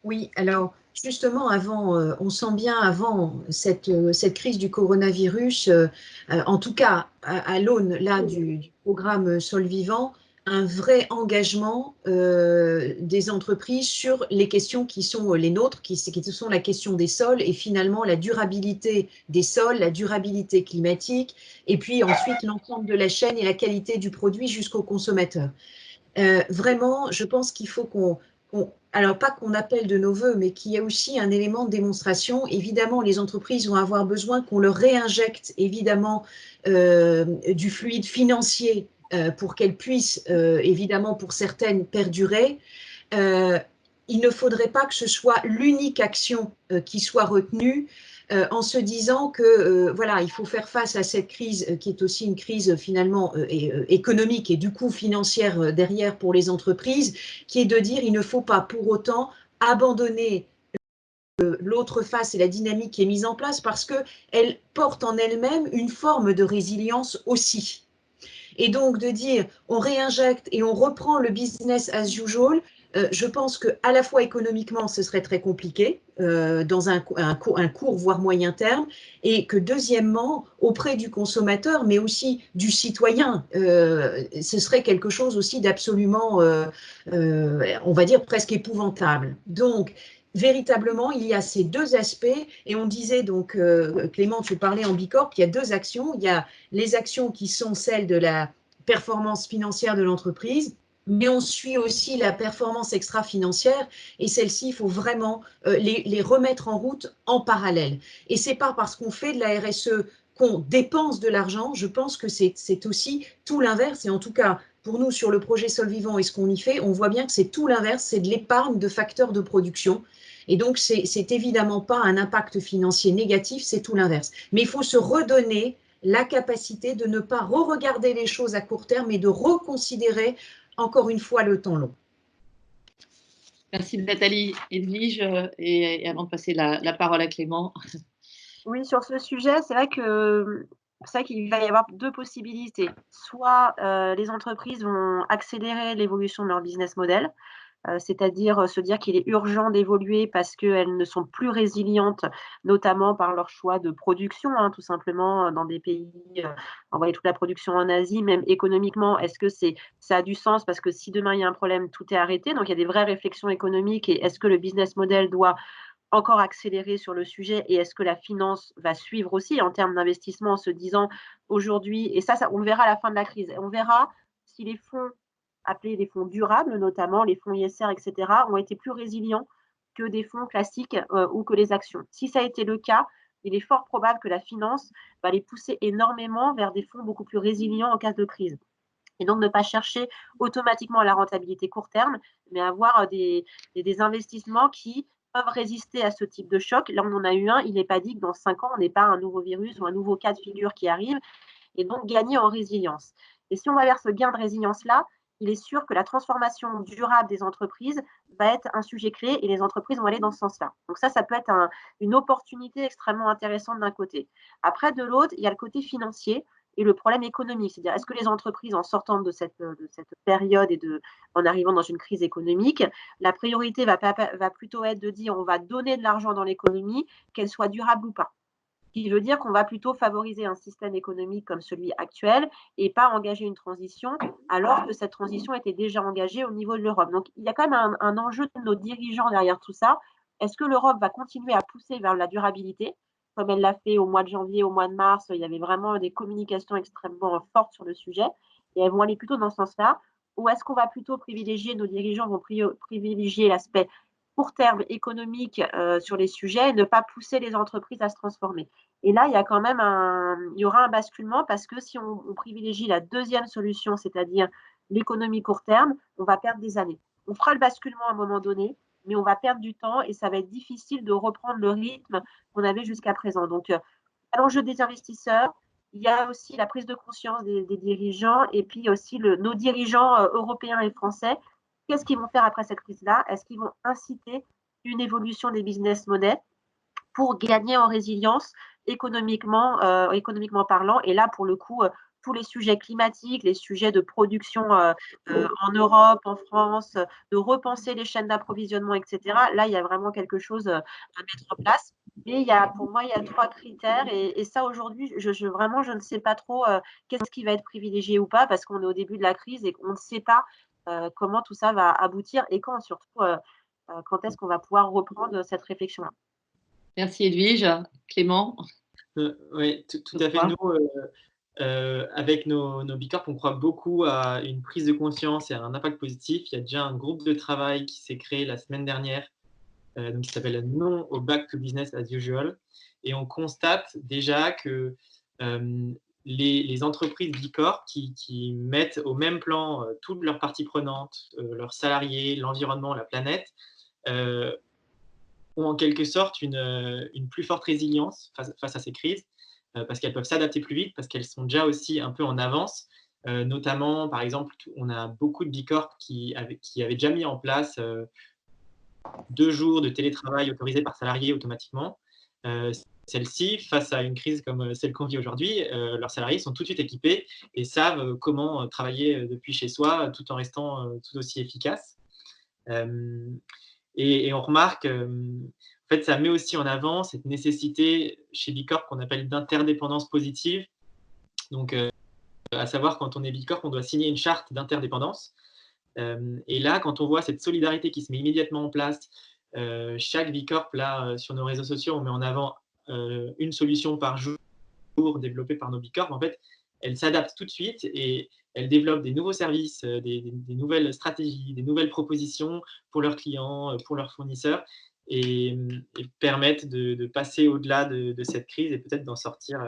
Speaker 4: Oui, alors justement, on sent bien avant cette crise du coronavirus, en tout cas à l'aune là du programme Sol Vivant, un vrai engagement des entreprises sur les questions qui sont les nôtres, qui sont la question des sols et finalement la durabilité des sols, la durabilité climatique, et puis ensuite l'ensemble de la chaîne et la qualité du produit jusqu'au consommateur. Vraiment, je pense qu'il faut alors pas qu'on appelle de nos voeux, mais qu'il y ait aussi un élément de démonstration. Évidemment, les entreprises vont avoir besoin qu'on leur réinjecte évidemment du fluide financier pour qu'elles puissent, évidemment pour certaines, perdurer. Il ne faudrait pas que ce soit l'unique action qui soit retenue, en se disant que voilà, il faut faire face à cette crise qui est aussi une crise finalement économique et du coup financière derrière pour les entreprises, qui est de dire il ne faut pas pour autant abandonner l'autre face et la dynamique qui est mise en place parce qu'elle porte en elle-même une forme de résilience aussi. Et donc de dire on réinjecte et on reprend le business as usual, je pense qu'à la fois économiquement, ce serait très compliqué dans un court, voire moyen terme, et que deuxièmement, auprès du consommateur, mais aussi du citoyen, ce serait quelque chose aussi d'absolument, on va dire, presque épouvantable. Donc, véritablement, il y a ces deux aspects, et on disait donc, Clément, tu parlais en Bicorp, il y a deux actions. Il y a les actions qui sont celles de la performance financière de l'entreprise, mais on suit aussi la performance extra-financière, et celle-ci, il faut vraiment les remettre en route en parallèle. Et c'est pas parce qu'on fait de la RSE qu'on dépense de l'argent. Je pense que c'est aussi tout l'inverse, et en tout cas, pour nous, sur le projet Solvivant et ce qu'on y fait, on voit bien que c'est tout l'inverse, c'est de l'épargne de facteurs de production. Et donc, c'est évidemment pas un impact financier négatif, c'est tout l'inverse. Mais il faut se redonner la capacité de ne pas re-regarder les choses à court terme et de reconsidérer encore une fois le temps long.
Speaker 1: Merci Nathalie. Edwige, et avant de passer la parole à Clément.
Speaker 2: Oui, sur ce sujet, c'est vrai qu'il va y avoir deux possibilités. Soit les entreprises vont accélérer l'évolution de leur business model, c'est-à-dire se dire qu'il est urgent d'évoluer parce qu'elles ne sont plus résilientes, notamment par leur choix de production, hein, tout simplement dans des pays, envoyer toute la production en Asie, même économiquement, est-ce que ça a du sens? Parce que si demain il y a un problème, tout est arrêté. Donc il y a des vraies réflexions économiques, et est-ce que le business model doit encore accélérer sur le sujet, et est-ce que la finance va suivre aussi en termes d'investissement, en se disant aujourd'hui, et ça on le verra à la fin de la crise, on verra si les fonds appelés des fonds durables, notamment les fonds ISR, etc., ont été plus résilients que des fonds classiques ou que les actions. Si ça a été le cas, il est fort probable que la finance va les pousser énormément vers des fonds beaucoup plus résilients en cas de crise. Et donc, ne pas chercher automatiquement la rentabilité court terme, mais avoir des investissements qui peuvent résister à ce type de choc. Là, on en a eu un, il n'est pas dit que dans 5 ans, on n'ait pas un nouveau virus ou un nouveau cas de figure qui arrive, et donc gagner en résilience. Et si on va vers ce gain de résilience-là, il est sûr que la transformation durable des entreprises va être un sujet clé, et les entreprises vont aller dans ce sens-là. Donc ça peut être une opportunité extrêmement intéressante d'un côté. Après, de l'autre, il y a le côté financier et le problème économique. C'est-à-dire, est-ce que les entreprises, en sortant de cette période et en arrivant dans une crise économique, la priorité va plutôt être de dire on va donner de l'argent dans l'économie, qu'elle soit durable ou pas. Ce qui veut dire qu'on va plutôt favoriser un système économique comme celui actuel et pas engager une transition, alors que cette transition était déjà engagée au niveau de l'Europe. Donc, il y a quand même un enjeu de nos dirigeants derrière tout ça. Est-ce que l'Europe va continuer à pousser vers la durabilité, comme elle l'a fait au mois de janvier, au mois de mars? Il y avait vraiment des communications extrêmement fortes sur le sujet, et elles vont aller plutôt dans ce sens-là. Ou est-ce qu'on va plutôt privilégier, nos dirigeants vont privilégier l'aspect court terme économique sur les sujets et ne pas pousser les entreprises à se transformer? Et là, il y aura un basculement, parce que si on privilégie la deuxième solution, c'est-à-dire l'économie court terme, on va perdre des années. On fera le basculement à un moment donné, mais on va perdre du temps et ça va être difficile de reprendre le rythme qu'on avait jusqu'à présent. Donc, à l'enjeu des investisseurs, il y a aussi la prise de conscience des dirigeants, et puis aussi nos dirigeants européens et français. Qu'est-ce qu'ils vont faire après cette crise-là? Est-ce qu'ils vont inciter une évolution des business models pour gagner en résilience économiquement parlant? Et là, pour le coup, tous les sujets climatiques, les sujets de production en Europe, en France, de repenser les chaînes d'approvisionnement, etc. Là, il y a vraiment quelque chose à mettre en place. Mais pour moi, il y a 3 critères, et ça, aujourd'hui, je ne sais pas trop qu'est-ce qui va être privilégié ou pas, parce qu'on est au début de la crise et qu'on ne sait pas comment tout ça va aboutir, et surtout, quand est-ce qu'on va pouvoir reprendre cette réflexion-là.
Speaker 1: Merci Edwige. Clément?
Speaker 3: Oui, tout à fait. Nous, avec nos Bicorp, on croit beaucoup à une prise de conscience et à un impact positif. Il y a déjà un groupe de travail qui s'est créé la semaine dernière, qui s'appelle Non au Back to Business as Usual. Et on constate déjà que les entreprises Bicorp qui mettent au même plan toutes leurs parties prenantes, leurs salariés, l'environnement, la planète, ont en quelque sorte une plus forte résilience face à ces crises, parce qu'elles peuvent s'adapter plus vite, parce qu'elles sont déjà aussi un peu en avance. Notamment, par exemple, on a beaucoup de Bicorp qui avaient déjà mis en place 2 jours de télétravail autorisés par salarié automatiquement. Celles-ci, face à une crise comme celle qu'on vit aujourd'hui, leurs salariés sont tout de suite équipés et savent comment travailler depuis chez soi tout en restant tout aussi efficace. Et on remarque, en fait, ça met aussi en avant cette nécessité chez Bicorp qu'on appelle d'interdépendance positive. Donc, à savoir, quand on est Bicorp, on doit signer une charte d'interdépendance. Et là, quand on voit cette solidarité qui se met immédiatement en place, chaque Bicorp, là, sur nos réseaux sociaux, on met en avant une solution par jour développée par nos Bicorp. En fait, elle s'adapte tout de suite et elle développe des nouveaux services, des nouvelles stratégies, des nouvelles propositions pour leurs clients, pour leurs fournisseurs et permettent de passer au-delà de cette crise et peut-être d'en sortir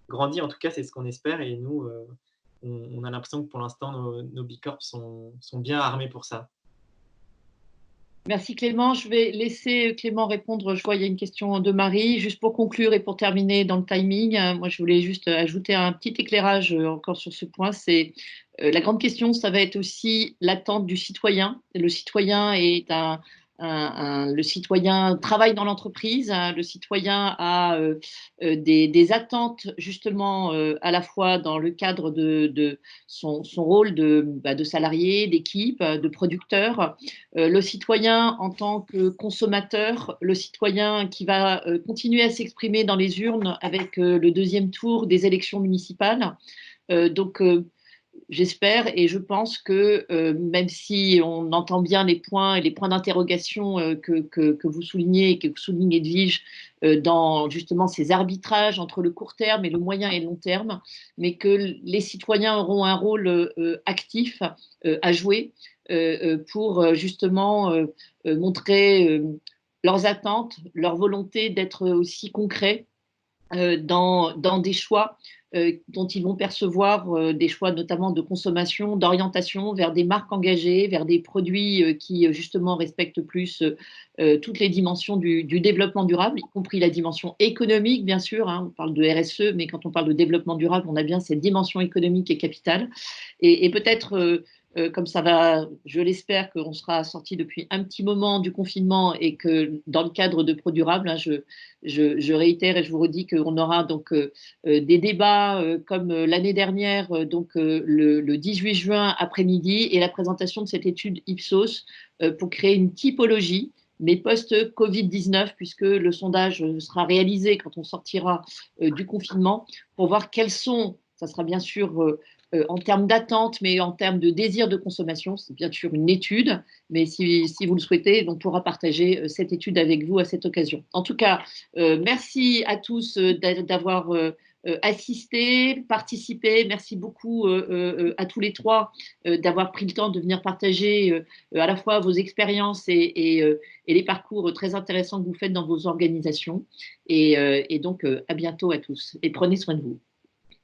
Speaker 3: grandi. En tout cas, c'est ce qu'on espère et nous, on a l'impression que pour l'instant, nos Bicorp sont bien armés pour ça.
Speaker 1: Merci Clément. Je vais laisser Clément répondre. Je vois il y a une question de Marie. Juste pour conclure et pour terminer dans le timing, moi je voulais juste ajouter un petit éclairage encore sur ce point. C'est la grande question, ça va être aussi l'attente du citoyen. Le citoyen est le citoyen travaille dans l'entreprise, le citoyen a des attentes justement à la fois dans le cadre de son rôle de salarié, d'équipe, de producteur, le citoyen en tant que consommateur, le citoyen qui va continuer à s'exprimer dans les urnes avec le deuxième tour des élections municipales. Donc, j'espère et je pense que même si on entend bien les points et les points d'interrogation que vous soulignez et que vous soulignez Edwige dans justement ces arbitrages entre le court terme et le moyen et le long terme, mais que les citoyens auront un rôle actif à jouer pour justement montrer leurs attentes, leur volonté d'être aussi concrets dans des choix dont ils vont percevoir des choix notamment de consommation, d'orientation vers des marques engagées, vers des produits qui justement respectent plus toutes les dimensions du développement durable, y compris la dimension économique, bien sûr. Hein, on parle de RSE, mais quand on parle de développement durable, on a bien cette dimension économique et capitale. Et peut-être comme ça va, je l'espère, qu'on sera sorti depuis un petit moment du confinement et que dans le cadre de ProDurable, hein, je réitère et je vous redis qu'on aura donc des débats comme l'année dernière, le 18 juin après-midi, et la présentation de cette étude Ipsos pour créer une typologie, mais post-Covid-19, puisque le sondage sera réalisé quand on sortira du confinement, pour voir quels sont, ça sera bien sûr en termes d'attente, mais en termes de désir de consommation. C'est bien sûr une étude, mais si vous le souhaitez, on pourra partager cette étude avec vous à cette occasion. En tout cas, merci à tous d'avoir assisté, participé. Merci beaucoup à tous les trois d'avoir pris le temps de venir partager à la fois vos expériences et les parcours très intéressants que vous faites dans vos organisations. Et donc, à bientôt à tous. Et prenez soin de vous.